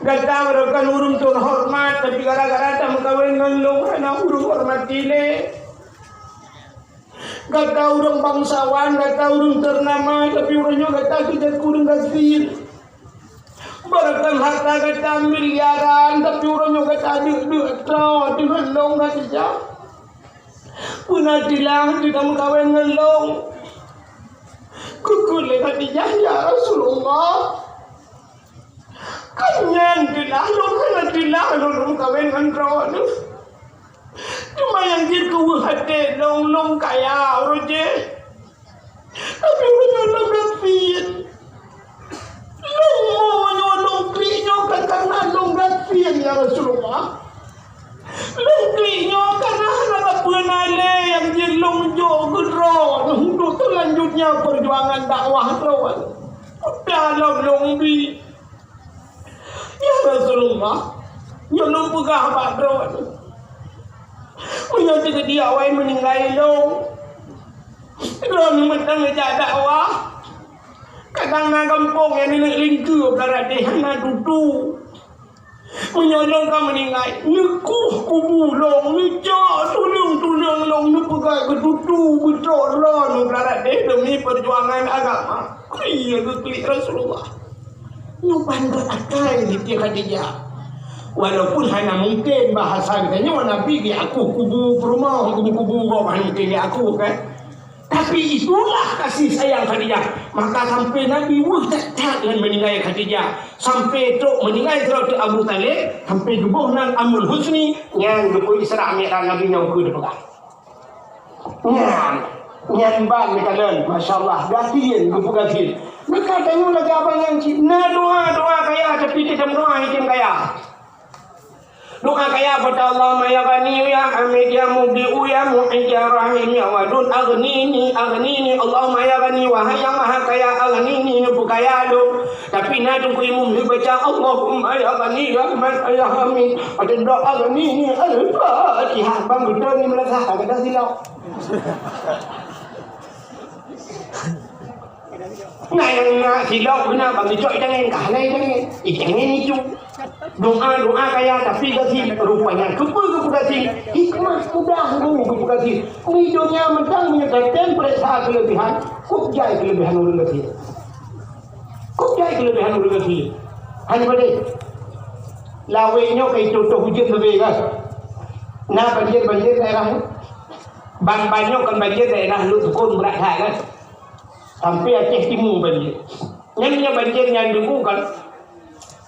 Gata berakan urung terhormat tapi gara-gara tak kawin dengan long karena urung hormat ini. Gata urung bangsawan, gata urung ternama tapi urungnya gata tidak kurang gasin. Berakan harta gata miliaran tapi urungnya gata duit dengan long gata. Punah dilang tidak kawin dengan long. Kukul Khadijah ya Rasulullah. Kanyan dilalung kana dilalung kawin ngandron. Cuma yang gitu hati long kaya roje. Tapi long gafin. Long klinyo karena long gafin ya Rasulullah. Long klinyo karena anak penale yang jelong jo gedro. Untuk selanjutnya perjuangan dakwah lawan. Dalam lombi. Ya Rasulullah. Ya long pegah badron. Punya juga dia awal meninggal long. Ron mentang ngejak dakwah. Kadang nak kampung yang nak lingkup darat deh nak duduk. Menyolong kau meninggal. Nekuh kubu long, necak tulung long, nepegai kedudu, betul lah. Darat deh demi perjuangan agama. Iya ke klik Rasulullah. Nyupan berakai di tiap Khadijah. Walaupun hanya mungkin bahasa katanya Nabi di aku kubu rumah, kubu kau mungkin di aku kan. Tapi itulah kasih sayang Khadijah. Maka sampai Nabi tak dengan meninggal Khadijah. Sampai tu meninggal terus Abu Talib. Sampai gebuh nan Amrul Husni. Yang gebuh Isra' Mi'raj Nabi yang ke depan. Yang bang mereka learn. Masya Allah. Gatiin, gebuh gatiin. Mereka tengok lagi apa yang cik. Nah doa kaya. Tapi kita doa hitam kaya. Doa kaya pada Allah ya Ghani ya Hamid ya Mubdi'u ya Mu'id ya Rahim ya Wadud aghnini Allahumma ya Ghani wahai yang maha kaya aghnini nubu kaya lu. Tapi nadung ku imum baca Allahumma ya Ghani ya Man ya Hamid pada doa aghnini al-Fatihah. Bang betul ni melazah kata silau. Nah yang nak silau benar bang dicok jangan kalah jangan itu. Doa kaya tapi kasih rupanya kasih hikmah mudah dulu kasih hidupnya mentang menyatakan periksa kelebihan kubjai kelebihan urut kasih hanya pada lawainya kayak contoh hujan lebih kan nah banjir daerah banyak kan banjir daerah lu tukun berat kan sampai Aceh Timur banjir yang banjir yang dulu kan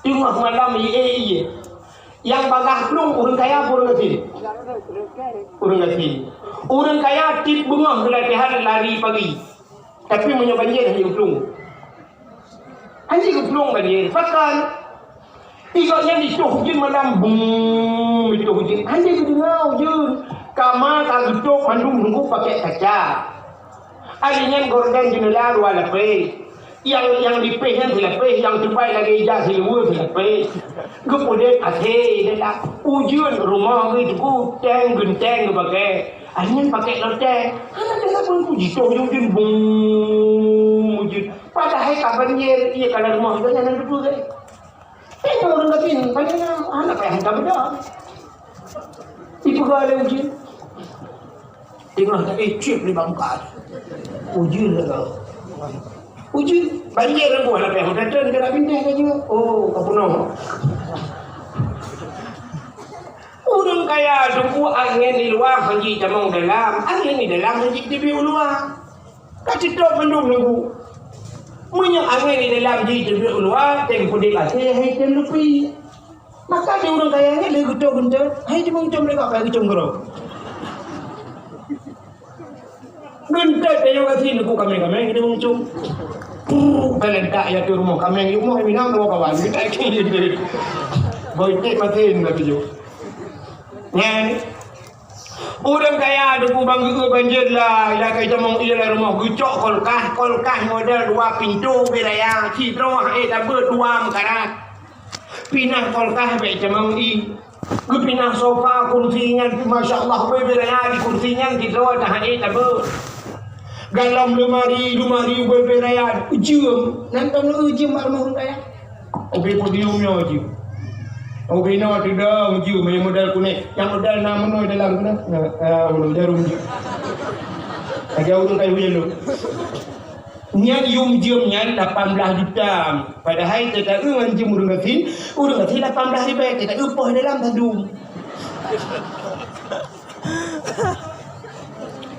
tengah malam iya. Yang bagah plung urang kaya urang kecil. Urang kaya tip bengah latihan lari pagi. Tapi punya banjir hanya plung. Hanya plung banjir. Pakan. Ikatnya disuh hujan malam bung itu hujan. Hanya dengar hujan. Kamar tak geduk mandung nunggu pakai kaca. Alinya gorden jendela dua lapis. Yang dipeh yang dilepeh, yang terbaik lagi ijaz silwa dilepeh. Kemudian akhir dah ujian rumah itu genteng pakai. Akhirnya pakai loteng. Anak dah pun puji tu ujian bung ujian. Padahal kapan dia kalau rumah kita jangan duduk deh. Tengok orang katin, banyak anak yang tak beda. Ibu kalau ujian. Tengok tak cip di bangkat. Ujian lah. Ujian banjir rembuh lah pihak datang dia nak pindah saja. Oh, apa nama? Orang kaya tunggu angin di luar haji tamang dalam. Angin di dalam haji di luar. Kasih tahu mendung nunggu. Punya angin di dalam haji di luar. Tengok dia kasih hai tem lupi. Maka dia orang kaya ni lagi gentong. Hai dia mungkin mereka kaya gentong kerap. Gentar tengok kasih nunggu kami kita mungkin. Kalau tak ya tu rumah kami rumah ini nak bawa kawan kita kini boleh matiin tapi jo. Ngan orang kaya ada bangga banjir lah, ya kita mau ialah rumah gecok kolkah model dua pintu beraya, citro tak berdua mekarat. Pinah kolkah baik cemang pinah sofa kursinya, masya Allah beraya di kursinya citro dah tak ber. Galam lemari berperayaan ujian nanti ujian rumah kaya oke podiumnya ujian oke nak tidak ujian yang modal kuning yang modal nama noi dalam kuna belum jarum ujian agak urung kayu ujian lu niat ujiannya 18 juta padahal kita ujian urung kasih 18 ribu kita upah dalam tadung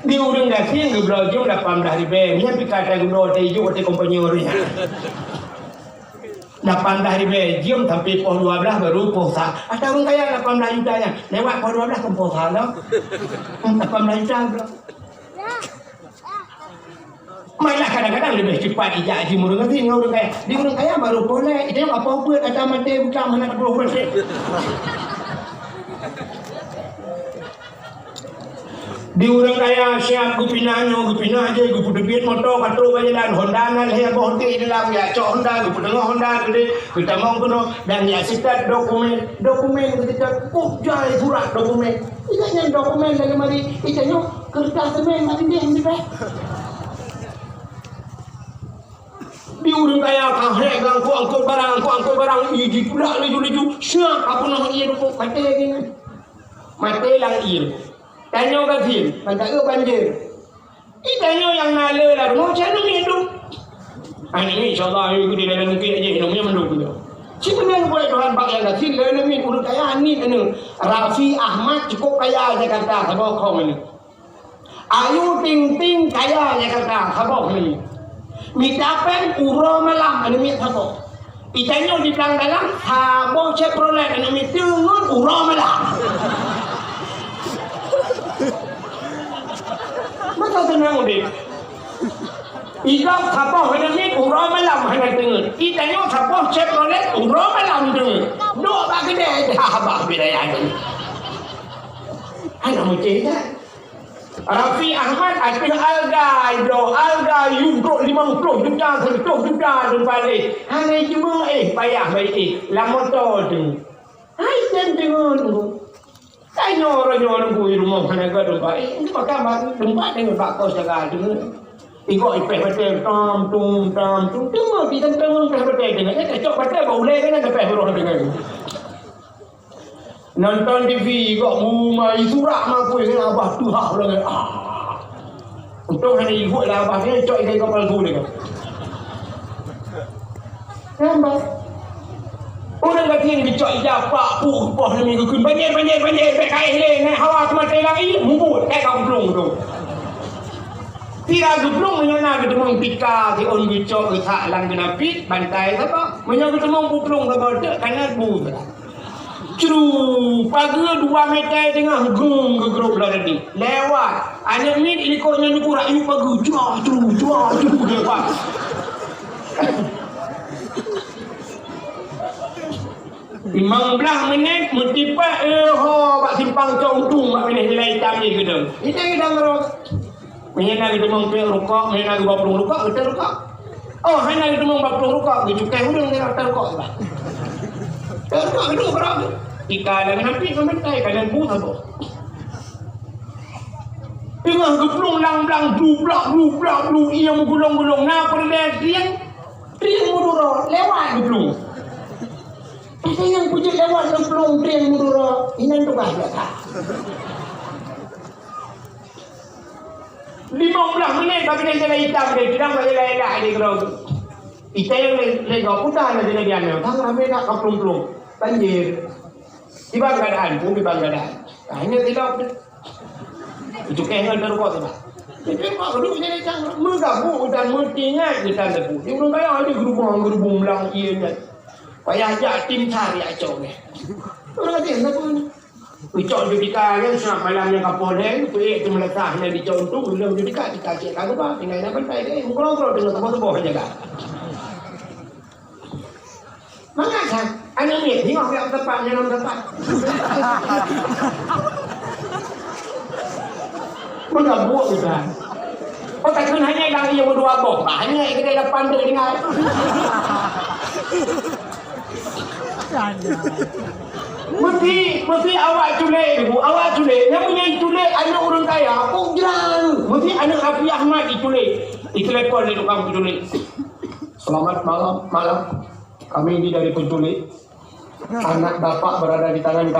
di urang gasing ke belajung 18 ribu. Ni kata guna teju ke kompani orang. 18 ribu jam sampai pos 12 baru posa. Ada orang kaya 18 juta nya. Lewat pos 12 ke posa dah. 18 juta pula. Malah kadang-kadang lebih cepat ijak haji urang gasing dengan orang kaya. Di orang kaya baru boleh. Dia apa-apa kata mati buka mana 20%. Di orang kaya siap gupinah je gupu debit motor katro bajalan Honda nan he bohte dalam ya cok Honda gupu dengar Honda gede kita mau kuno dan ya sikat dokumen kita jai surat dokumen ikanya dokumen lagi mari ikanya kertas semen mari dia ni Di urang kaya kahek gang ku angkut barang iji pula leju syak apa nak iya tu mate gini. Mate lang iya. Tanyo kafir, mata ke banjir. Tanyo yang nala lah, mau cari minum. Ini insyaAllah aku di dalam negeri aja minumnya menduk tu. Sebenarnya boleh Tuhan bak yang kafir lalu min urut kaya ni anu. Rafi Ahmad cukup kaya Jakarta sabok kau ni. Ayu ting kaya Jakarta sabok ni. Mitapen uro malam anu mi sabok. Itanyo di belakang dalam sabok Chevrolet anu mi tungun uro malam. Masa tenang udah. Ika kapal hendak ni urang malam hendak dengar. Ikannya kapal Chevrolet urang malam dengar. Dua bagi dia dah habis bidaya ni. Anak macam ni. Rafi Ahmad akan alga yuduk 50 juta 100 juta tu balik. Hanya cuma payah baik lama tu. Hai dengar tu. Kaino orang di rumah mana gaduh baik. Ini makan tempat dengan pak kos jaga tu. Ikut ipeh betul tam tengok di tengah ipeh betul dengan cocok betul boleh kan ada ipeh betul dengan. Nonton TV ikut rumah surat mampu dengan abah tu hak dengan untuk hanya ikut lah abah ni cocok ikan kapal tu dengan. Nampak? Orang kata yang dicok japak pupah ni minggu kun banyak baik kain le hawa kemati lagi mubut kampung tu. Tidak geblong menyana ketemu pika di on dicok ke tak lang kena pit bantai apa menyana ketemu puplong ke bawah karena bu. Curu pagi 2 meter tengah gung ke grup lah tadi lewat anak ni ikutnya ni kurang ibu pagi jua lewat. Imam belah menit mutipak bak simpang contung bak minit nilai hitam ni gedung. Itu kita ngerok. Menyana kita mengpil rokok, menyana kita bapelung rokok, kita rokok. Oh, hanya kita bapelung rokok, kita cukai hudung kita rokok sebab. Kita rokok kedua berapa? Ika dan nanti mementai kalian pun apa? Tengah geblong lang-lang dublak ia menggulung-gulung. Nah, perlu triang mudura lewat geblong. Kita yang puji lewat geblong triang mudura ini tu bahaya. 15 minit tapi dia jalan hitam dia tidak boleh elak dia kerana kita yang legak putah lah dia diambil tak ramai nak kaplung-plung banjir di bang keadaan ini tidak itu kehal terukot sebab jadi mak duduk jadi cang menggabung dan mentingat kita lepu dia belum kaya ada gerubung belang ianya payah ajak tim cari acau ni orang kata kenapa ni ucap dia dekat kan senang malam yang kapal dia tu meletak yang dicontoh bila dia dekat kita cek lagu apa tinggal nak pantai dia mengolong-olong dengan tebal-tebal jaga mana kan anak ni tengok yang tepat yang tepat mana buat kita oh tak kena hanya yang ia berdua boh banyak kita depan dia dengar Mesti awak culik yang punya culik anak orang kaya pun jalan mesti anak Rafi Ahmad diculik telepon dia tukang penculik selamat malam kami ini dari penculik anak bapak berada di tangan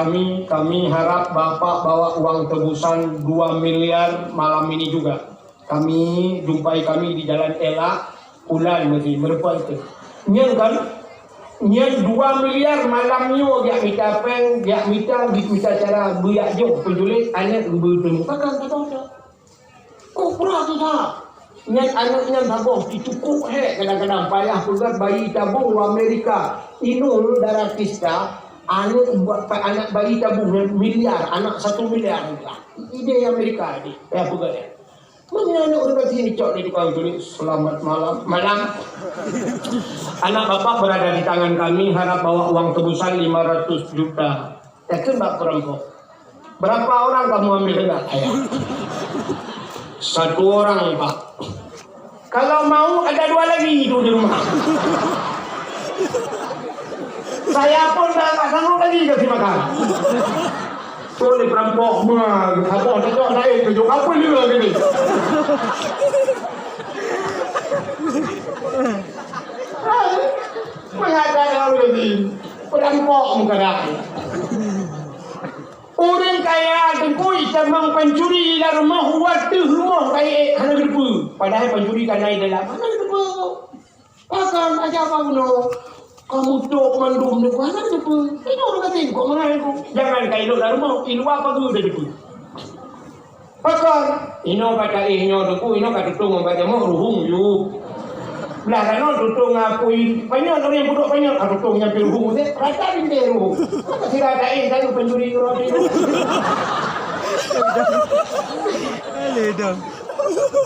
kami harap bapak bawa uang tebusan 2 miliar malam ini juga kami jumpai kami di jalan Ela Ulan mesti merupa itu nyel kan Nyat 2 miliar malamnya dia minta peng, dia minta cara buyak jok penculik anak bertemu kakak kata kok pernah tu tak nyat anaknya tabung dicukup kadang-kadang payah pegat bayi tabung di Amerika inul darah kista anak bayi tabung miliar anak 1 miliar ide Amerika ni payah pegat mana anak orang kata ni cok di tukang tulis selamat malam anak bapak berada di tangan kami harap bawa uang tebusan 500 juta yakin tak perampok berapa orang kamu ambil enggak 1 orang pak kalau mau ada 2 lagi itu di rumah saya pun tak sanggup lagi kasih makan boleh perampok mah apa cocok naik tunjuk apa dia gini muka dah. Orang kaya tengkui tamang pencuri dalam rumah waktu rumah kaya hana kedepu. Padahal pencuri kan naik dalam hana kedepu. Pakan aja apa guna. Kamu tok mandum depu hana kedepu. Ini orang kata kok mengaku aku. Jangan kaya duduk dalam rumah. Ilu apa tu dah depu. Pakan. Ino kata inyo depu. Ino kata tutung baca mau ruhung yuk. Belah kan tutung ngakui banyak orang yang buduk banyak tutung yang pilih dia rata binte ruh apa sih rata kan pencuri roti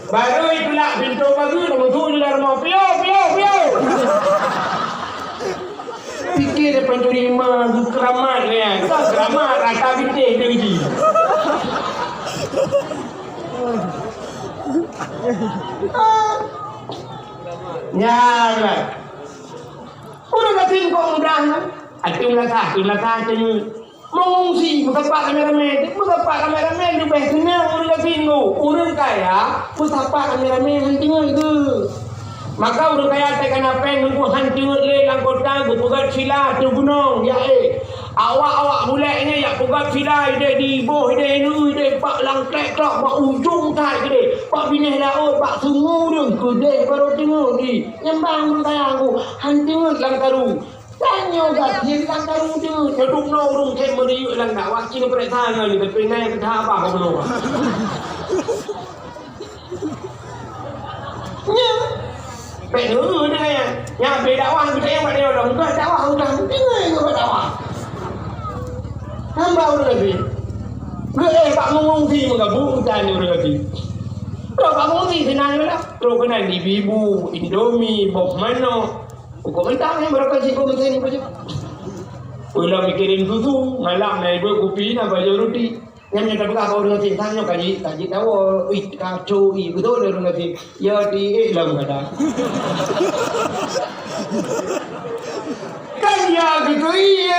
baru itulah pintu bagus musuh di dalam pio pikir pencuri mah keramat ya keramat rata binte dia uji Nyala. Udah katin kok mudah. Atum lata cenu. Mengungsi betapa kameramen di bawah udah katin go. Urang kaya betapa kameramen tinggal itu. Maka urang kaya tekan apa nunggu hantu le langkota buat sila tu gunung ya awak mulainya ya pugat sila ide di boh ide nu ide pak langklek tak pak ujung tak gede pak bineh laut pak sungu dong gede baru tengok di nyembang kaya aku hantu langkaru tanya gatin langkaru tu duduk no urung ke meriuk lang nak wakil periksa ni tapi naik ke apa kau belum ya betul dia yang beda wang kita yang beda orang tu dakwah udah dengar ke dakwah hamba udah lagi pak mengungsi menggabung tanya udah lagi kalau pak mengungsi senang lah terus kena di bibu indomie bob mano kau mentang yang berapa sih kau mentang ni macam ulah mikirin susu malam naik kopi nak baju roti yang tak buka kau dengan cintanya kaji tahu kacau betul dia dengan cint ya di lam kada kan ya gitu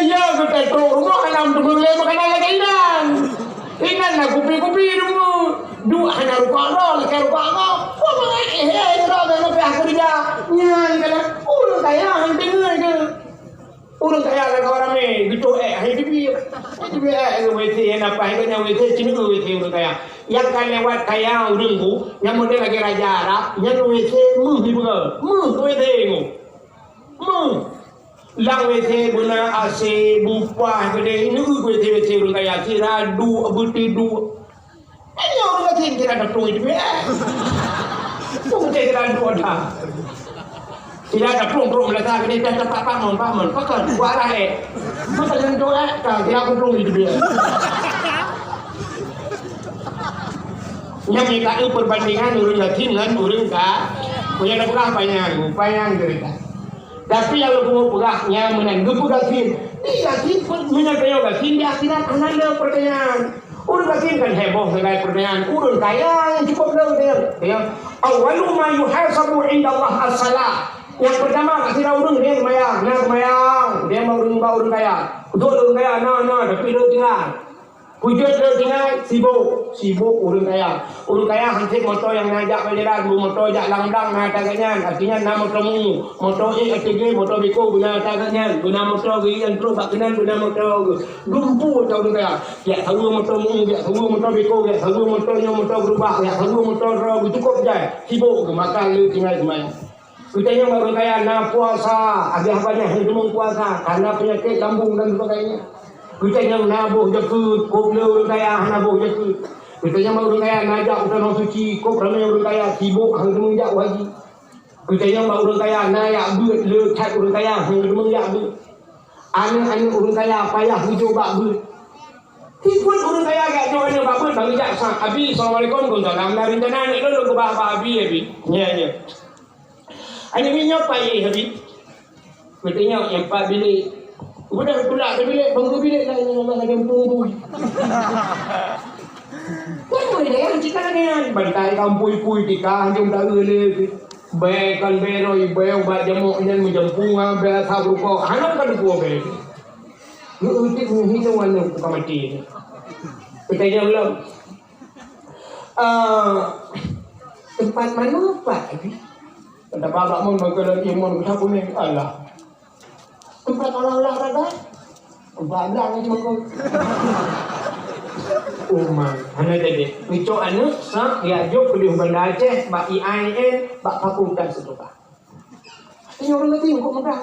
ya kita tu rumah alam tu boleh makan lagi inan nak kopi dulu dua hanya rupa lo lekai rupa lo kau mengai kalau nak aku dia nyai kalau urang kaya hang dengar ke urang kaya lah kau ramai gitu hari tu WC yang apa yang WC cina tu WC urang kaya yang kan lewat kaya urang tu yang model lagi raja Arab yang WC di buka WC lang WC guna AC bupa gede ini WC urang kaya kira dua buti dua ini orang kata kira ada tu itu tu kira dua dah tidak ada pelong letak ini dah tempat paman pakai buat lah masa yang doa kan kira aku pelong itu dia yang mereka perbandingan urang yakin dengan urang ka punya nak payang cerita tapi yang lu pegahnya menang gepugasin yakin punya kaya gasin di akhirat ananda pertanyaan urang gasin kan heboh dengan pertanyaan urang kaya yang cukup leuh dia awalu ma yuhasabu inda Allah as-salah yang pertama kasih urang dia mayang dia mau urang kaya betul urang kaya nah tapi lu tinggal hujud lu tinggal sibuk urang kaya hansip motor yang ngajak berjalan motor jak langdang na taganya artinya nama motor ATG motor beko guna taganya guna motor yang terus tak kenal guna motor gumpu tahu kaya ya tahu motor ya tahu motor beko ya tahu motornya motor berubah ya tahu motor cukup je sibuk makan lu tinggal kemana kita yang baru kaya na puasa ada banyak yang puasa karena penyakit lambung dan sebagainya kita yang nabuh jekut koplo kaya nabuh jekut kita yang baru kaya najak utama suci kop ramai orang kaya sibuk hang menjak haji kita yang baru kaya nayak beut le cat orang kaya hang menjak beut anak orang kaya payah hujung bak beut hipun orang kaya gak join bak beut bagi jak sang abi assalamualaikum kun salam dari rencana ni dulu ke bapa abi nya ada minyak pai habis betulnya yang 4 bilik udah pula ke bilik bangku bilik lah yang memang ada tunggu kan boleh yang kita kan bantai kampui tika jom dah le bekan beroi beu ba jamuk nyan menjempunga be sabru ko hanan kan ko be lu utik ni wan ko mati kita belum tempat mana pak pada babak mun kalau imun kita punya Allah tempat olahraga Badang cuma kau. Umar, hana tadi. Itu anu sak ya jok di Bandar Aceh, bak IAIN, bak fakultas itu Pak. Ini orang lagi kok mudah.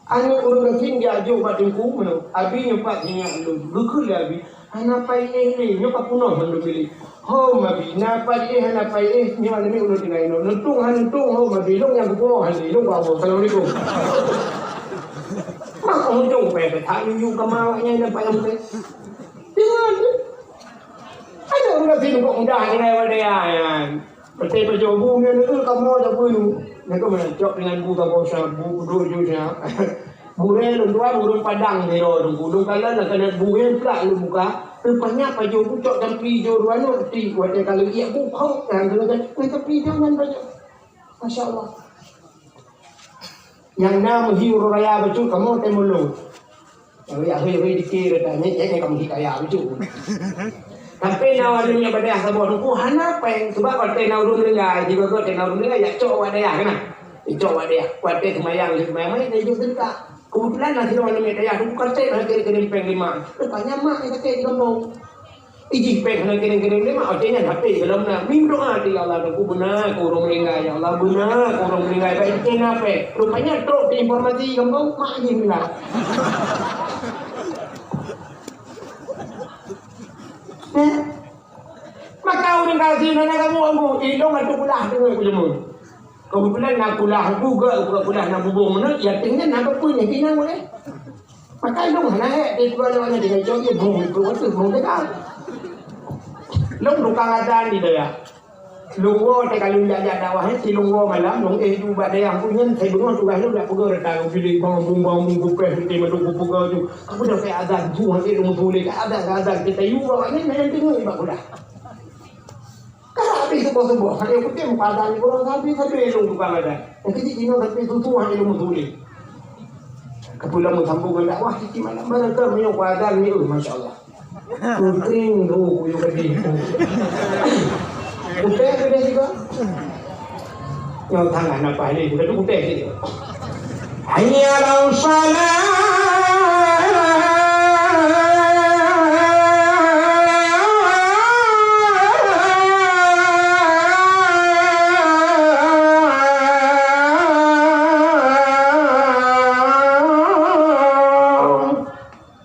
Anu orang lagi dia jok bak tingku mana. Abi nyoba nya lu lukul abi. Hana pai ni nyoba puno hendak beli. Ho mabi na pai hana pai ni mana ni ulo tinggal no. Nuntung hantung ho mabi long yang ko han long ba bo. Assalamualaikum. Mak ujung pe tak you kamawanya na pai ampe. Jangan. Ada orang sini kok mudah dengan wadaya ya. Betul berjobu ni tu kamu ada pun. Mereka mencok dengan buka bosan, buku dojunya. Burung dua burung padang ni loh, burung kalau nak kena burung pula lu buka. Rupanya baju bucok dan pijo dua ni ti wadaya kalau ia buka yang dengan kita pijo dengan baju. Masya Allah. Yang nama hiu raya betul kamu temulung. Yang ya hei dikira tanya jangan kamu hikayat betul. Tapi nawalunya pada sabon ku hana peng sebab kalau nawalu dengar jika kau nawalu dengar ya cok wadaya kan. Cok wadaya wadaya semayang mai dia juga dekat. Kebetulan nasi nawalu wadaya tu kata nak kena peng 5. Rupanya mak kita kena ngomong. Iji peng nak kena 5 artinya hati dalam nak mim doa di Allah aku benar ku orang meninggal ya Allah benar ku orang meninggal baik kena peng. Rupanya truk informasi kamu mak ni bilang. Maka orang kasih nana kamu ilong ada kulah dengan kujamu. Kebetulan nak kulah juga kulah nak bubung mana ya tinggal nak apa yang kena boleh. Maka ilong mana di kuala mana dengan jogi bung itu bung dekat. Long tukang adan di dia. Lungwo te kalau jaga dakwah si lungwo malam long juga ada yang punya saya bunga tugas lu dak pegar dak pilih bang kupeh di maduk pegar tu. Aku dah kayak adan tu hati lu boleh ke adan kita juga ini main tengok ibak dah. Tapi sebuah hal yang penting pada ni orang sabi lu tukang adan. Jadi ini tapi tu hati lu boleh. Kepulang sambung dakwah di malam mereka minyak adan ni masya-Allah. Kering tu you kadi. Kutek dia juga. Yang tangan apa ini? Bukan kutek dia. Hayya lau salat.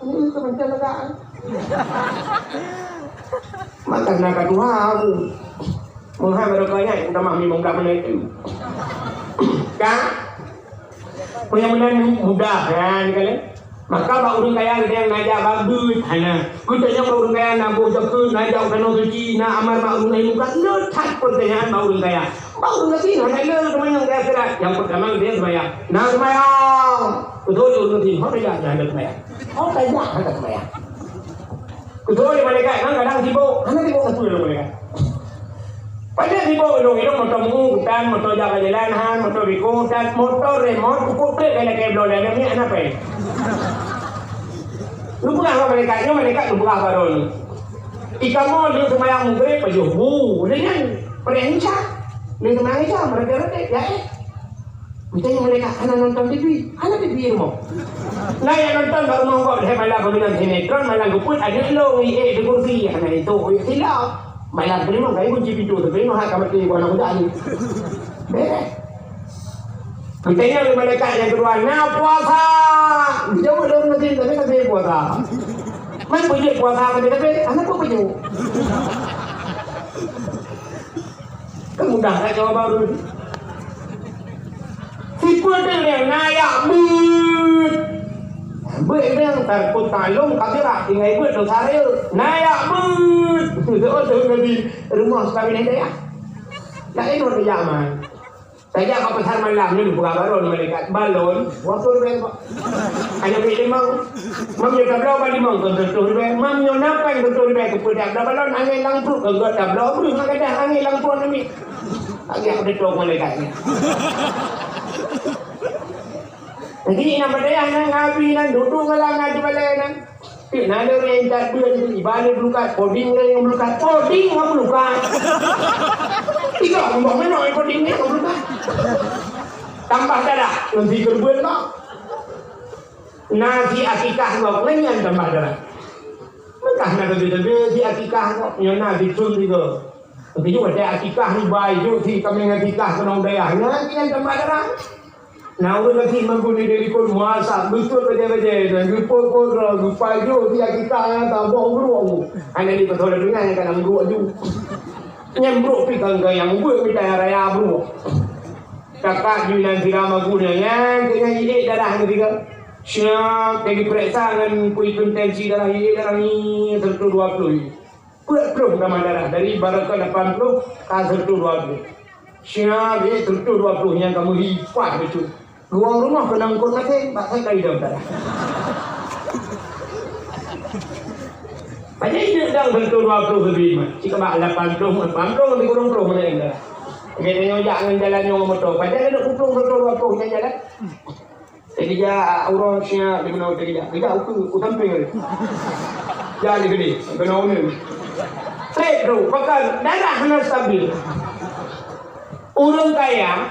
Ini kemencalagaan. Makan nak dua aku. Mengha berkaya udah mami mudah menaik. Kan? Punya mudah kan kalian. Maka bak urang kaya yang ngajak bagus hana. Kutanya bak urang kaya nak buat jakun ngajak kena suci nak amal bak urang kaya muka le tak pertanyaan bak urang kaya. Bak urang kaya hana le teman yang kaya serat. Yang pertama dia sembahyang. Nak sembahyang. Betul urang kaya hok dah jangan sembahyang. Hok dah jangan sembahyang. Betul mereka kan kadang sibuk. Hana sibuk betul mereka. Pada sibuk ilong motor mengukutan, motor jaga jalanan, motor bikutan, motor remote, ukuk plate kena kabel dan ni apa ni? Lu bukan apa mereka tu bukan apa dulu. Ikan mau dia semayang mungkin pejubu, dengan perencah, dia semayang aja mereka ya. Misalnya mereka anak nonton TV, anak TV rumah. Nah yang nonton baru mau kau dah malah berminat sinetron, malah guput ada long di kursi, anak itu silap. Malam terima gaya kunci pintu terima hak kamar tiga anak muda ni. Beres. Kitanya mereka yang kedua nak puasa. Jauh dalam mesin tapi tak boleh puasa. Mana boleh puasa tapi anak pun boleh. Kan mudah tak jawab baru ni. Si putih yang nayak but. Buat yang terput talung kamera tinggal buat dosa dia nayak but betul Nabi rumah sekali ni dia tak ini orang zaman saya kau pasal malam ni buka balon mereka balon waktu dia hanya pilih mau mamnya tablau balik mau betul dia mamnya napai betul dia kepada balon angin langpuk enggak tablau pun ada angin langpuk ni lagi aku detok mereka ni. Jadi nak berdaya nak ngapi nak duduk kalau ngaji balai nak. Nak ada orang yang tak boleh jadi ibadah belukat, coding yang belukat, coding apa belukat? Tiga nombor mana yang coding ni apa belukat? Tambah dah nanti kerbuat tak? Nabi akikah kok lengan tambah dah. Mekah nak di akikah kok yang Nabi tun juga. Tapi juga ada akikah ni baik juga si kami akikah kena daya. Lengan tambah dah. Nah, orang lagi mampu ni dari kau masak betul betul dan gupur gupai jo dia kita tak bawa beruang. Anda ni betul dengan yang kan beruang ju. Nyembruk pi kan yang buat kita raya beruang. Kakak jualan firama guna yang dengan ide darah ketika siap dari periksa dengan puitun tensi darah ide darah ni tertu 20. Pulang nama darah dari barakah 80 ke tertu 20. Siap dia tertu 20 yang kamu lipat betul. Ruang rumah kena angkut lagi, tak saya kaya dah dah. Banyak hidup dah bentuk 20 lebih mah. Jika mak 80 lebih kurang 20 mana yang dah. Kita nyojak dengan jalan yang motor. Padahal ada kupung betul 20 yang jalan. Jadi dia orang siap di mana tadi dia. Kita aku samping ni. Jalan gede, kena unu. Trek tu, pakai darah kena stabil. Orang kaya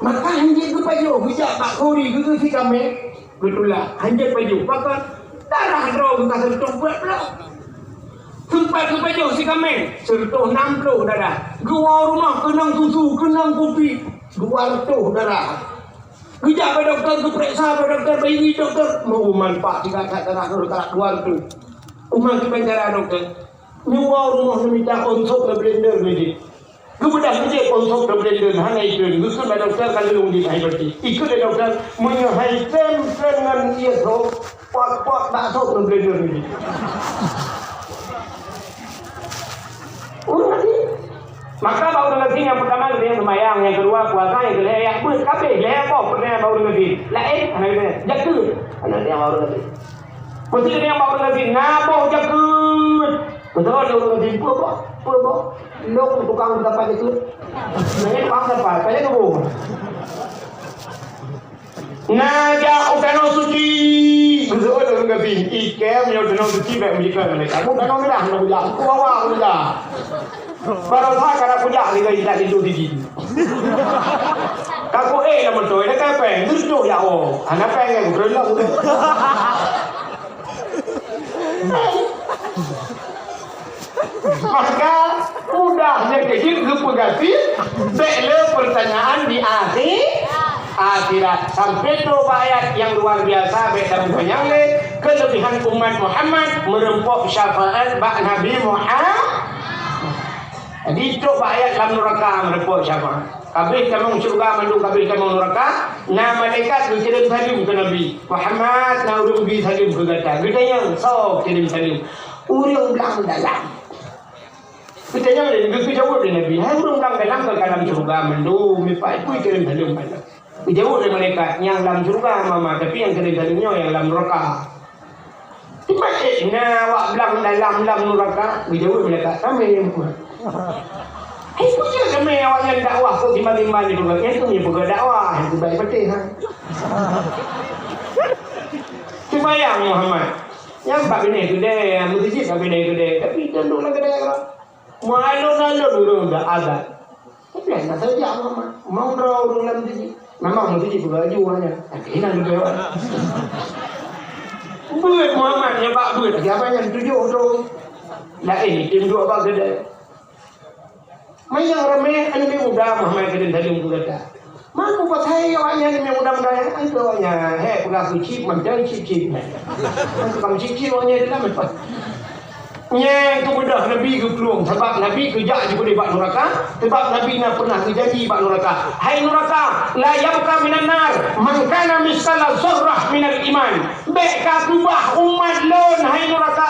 maka hanjit ke payu bijak tak kori ke si kami betul lah hanjit payu maka darah draw kita sentuh pula tempat ke payu si kami sentuh 60 darah gua rumah kenang susu kenang kopi 200 darah bijak ke doktor ke periksa ke doktor bayi doktor mau manfaat jika darah tak 200 umang ke penjara doktor nyawa rumah minta untuk ke blender ni kemudian dia konsol keberadaan hanya itu. Justru doktor kalau di hari berarti. Ikut doktor menyahai dengan ia tu pot bakso keberadaan ini. Lagi. Maka baru lagi yang pertama dia sembahyang, yang kedua puasa, yang ketiga yang berkabeh, yang apa pernah baru lagi. Lain, anak dia jaga. Anak dia baru lagi. Mesti dia baru lagi. Nabo jaga. Betul ada orang lagi apa? Lok tukang dapat itu. Nanti tukang dapat, saya tu. Naja utano suci. Betul ada orang lagi. Ikem yang utano suci baik mereka mereka. Aku utano merah nak puja. Aku bawa puja. Baru tak kena puja lagi kita hidup di sini. Kaku nama tu, ini kan peng. Duduk ya oh. Anak peng yang berlalu. Maka mudahnya kecil kepegati bela pertanyaan di akhirat sampai tu ayat yang luar biasa dalam banyak kelebihan umat Muhammad merempok syafaat bak Nabi Muhammad. Jadi itu ayat dalam neraka merempok syafaat. Kabeh kamu surga mandu kabeh kamu neraka. Nah malaikat berkirim salim ke Nabi Muhammad. Nah urung bi salim ke gata. Gedanya sok kirim salim. Urung belang dalam. Kita jangan lebih jauh dari Nabi. Hai urung belang dalam ke dalam surga mandu. Mipai pui kirim salim pada. Jauh dari malaikat yang dalam surga mama. Tapi yang kirim salimnya yang dalam neraka. Nah wak belang dalam neraka. Jauh dari malaikat. Kami yang itu je kami awak yang dakwah kau timbang-timbang ni juga. Yang tu ni juga dakwah. Yang tu baik betul. Sembayang Muhammad. Yang pak bina kedai, yang masjid pak bina kedai. Tapi tunduk lah kedai kau. Malun-malun urung dah azan. Tapi nak saja Muhammad. Mau draw urung dalam masjid. Memang masjid juga jualnya. Tapi nak juga awak. Buat Muhammad yang pak buat. Siapa yang tujuh tu? Lain tim dua pak kedai. Mayang ramai ane muda Muhammad kedin dalim kata. Mana buat saya awaknya ane muda-muda yang ane awaknya he pula cip macam cip. Ane kamu cip awaknya dalam apa? Nya tu mudah Nabi ke keluar sebab Nabi kerja juga di bak neraka sebab Nabi nak pernah terjadi bak neraka. Hai neraka la yabqa minan nar man kana misqala zarrah minal iman. Beka kubah umat lon hai neraka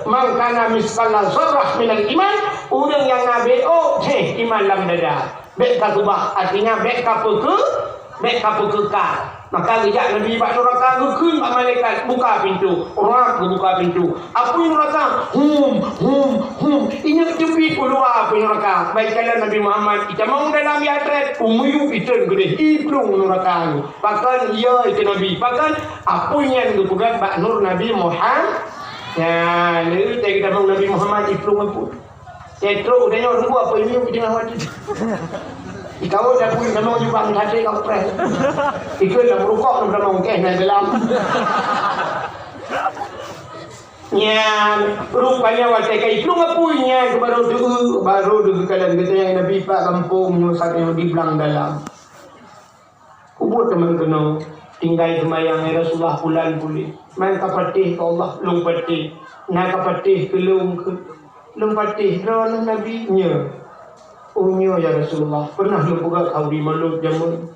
man kana misqala zarrah minal iman. Orang yang nabi iman dalam dada. Beka kubah artinya beka pekekal. Maka kejap Nabi bak neraka gekun bak malaikat buka pintu. Orang buka pintu. Apa neraka? Ingat cepi keluar apa neraka. Baik kala Nabi Muhammad kita mau dalam yatret umuyu kita gede iplung neraka. Bahkan ia itu Nabi. Bahkan apa yang dipegang bak nur Nabi Muhammad. Ya, ni kita mau Nabi Muhammad iplung apa? Tetro udahnya orang apa ini kita nak Ikaw dah pun nama juga hati kau pres. Ikut dah merukok nama mungkin dalam. Ya, rupanya waktu itu ngapunya baru dulu kalian kita yang Nabi Pak kampung nyusat yang di belang dalam. Kubur teman kena tinggal semayang Rasulullah bulan pulih. Main kapatih ke Allah lung patih. Nak kapatih ke lung patih ron Nabi nya. Unyo ya Rasulullah pernah lu buka kau di malu jamun.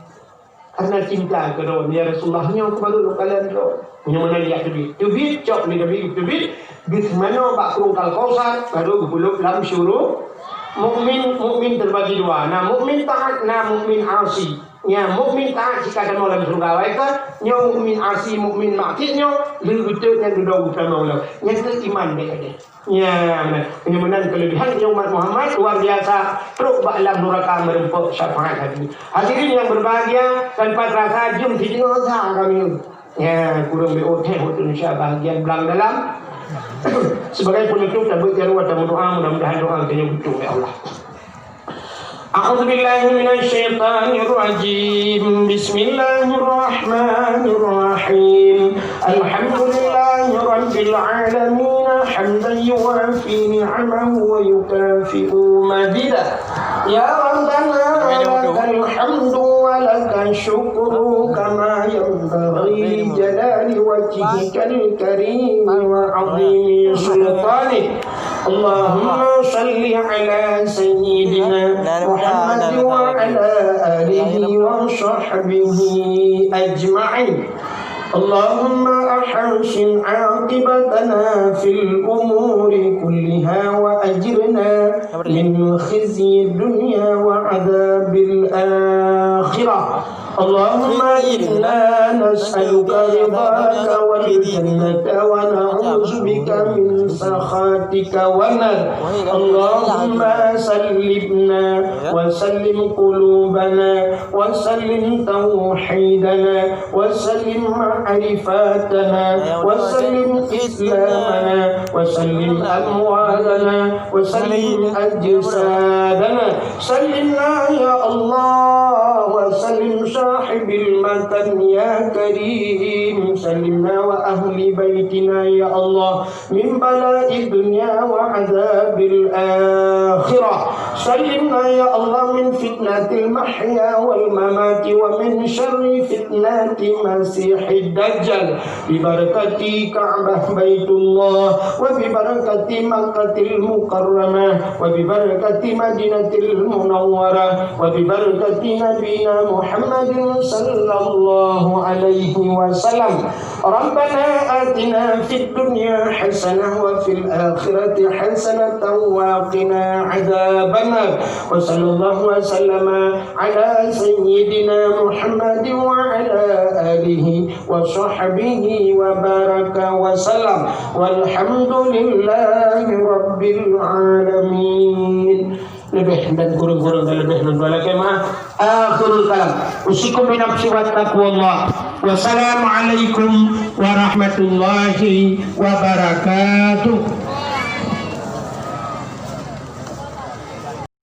Karena cinta ke ron ya Rasulullah nya baru kalian ron. Yang mana lihat tubit cok ni Nabi tubit di mana pak kerungkal kausar baru belum dalam syuruh mukmin terbagi dua. Nah mukmin taat, nah mukmin asi. Ya mukmin taat jika ada dalam surga wae nya mukmin asi mukmin maksiatnya lebih betul yang duduk bersama Allah. Yang itu iman dia ada. Ya benar. Kelebihan umat Muhammad luar biasa. Terus ba'lam neraka merempuk syafaat hati. Hadirin yang berbahagia tanpa terasa jom sini kami. Ya, kurang BOT untuk Indonesia bahagian belang dalam. Sebagai penutup dan berjaruh dan berdoa mudah-mudahan doa kita betul ya Allah. A'udzu billahi minasyaitonir rajim. Bismillahirrahmanirrahim. Alhamdulillahi rabbil alamin hamdan yuwafi ni'amahu wa yukafi'u mazidah. Ya Rabbana lakal hamdu wa lakal syukru kama yanbaghi jalali wajhikal karim wa 'azimi sultanik. Allahumma salli ala sayyidina Muhammad wa ala alihi wa sahbihi ajma'in. Allahumma ahsin 'aqibatana fil umuri kulliha wa ajirna min khizyi dunya wa 'adzabil akhirah. Allahumma inna nas'aluka ridhaka wal jannata wa na'udzu bika min sakhatika wan nar. Allahumma sallimna wa sallim qulubana wa sallim tauhidana wa sallim ma'rifatana wa sallim islamana wa sallim amwalana wa sallim ajsadana. Sallimna ya Allah wa sallim صاحب المكان يا كريم. سلمنا وأهل بيتنا يا الله من بلاء الدنيا وعذاب الآخرة. سلمنا يا الله من فتنة المحيا والممات ومن شر فتنة مسيح الدجال ببركة كعبة بيت الله وببركة مكة المكرمة وببركة مدينة المنورة وببركة نبينا محمد صلى الله عليه وسلم. ربنا آتنا في الدنيا حسنة وفي الآخرة حسنة وقنا عذاب النار. وصلى الله وسلم على سيدنا محمد وعلى آله وصحبه وبارك وسلم والحمد لله رب العالمين. Lebih dan kurang-kurang dan lebih dan walakin akhirul kalam usikum binafsi wa taqwallah. Wassalamualaikum warahmatullahi wabarakatuh.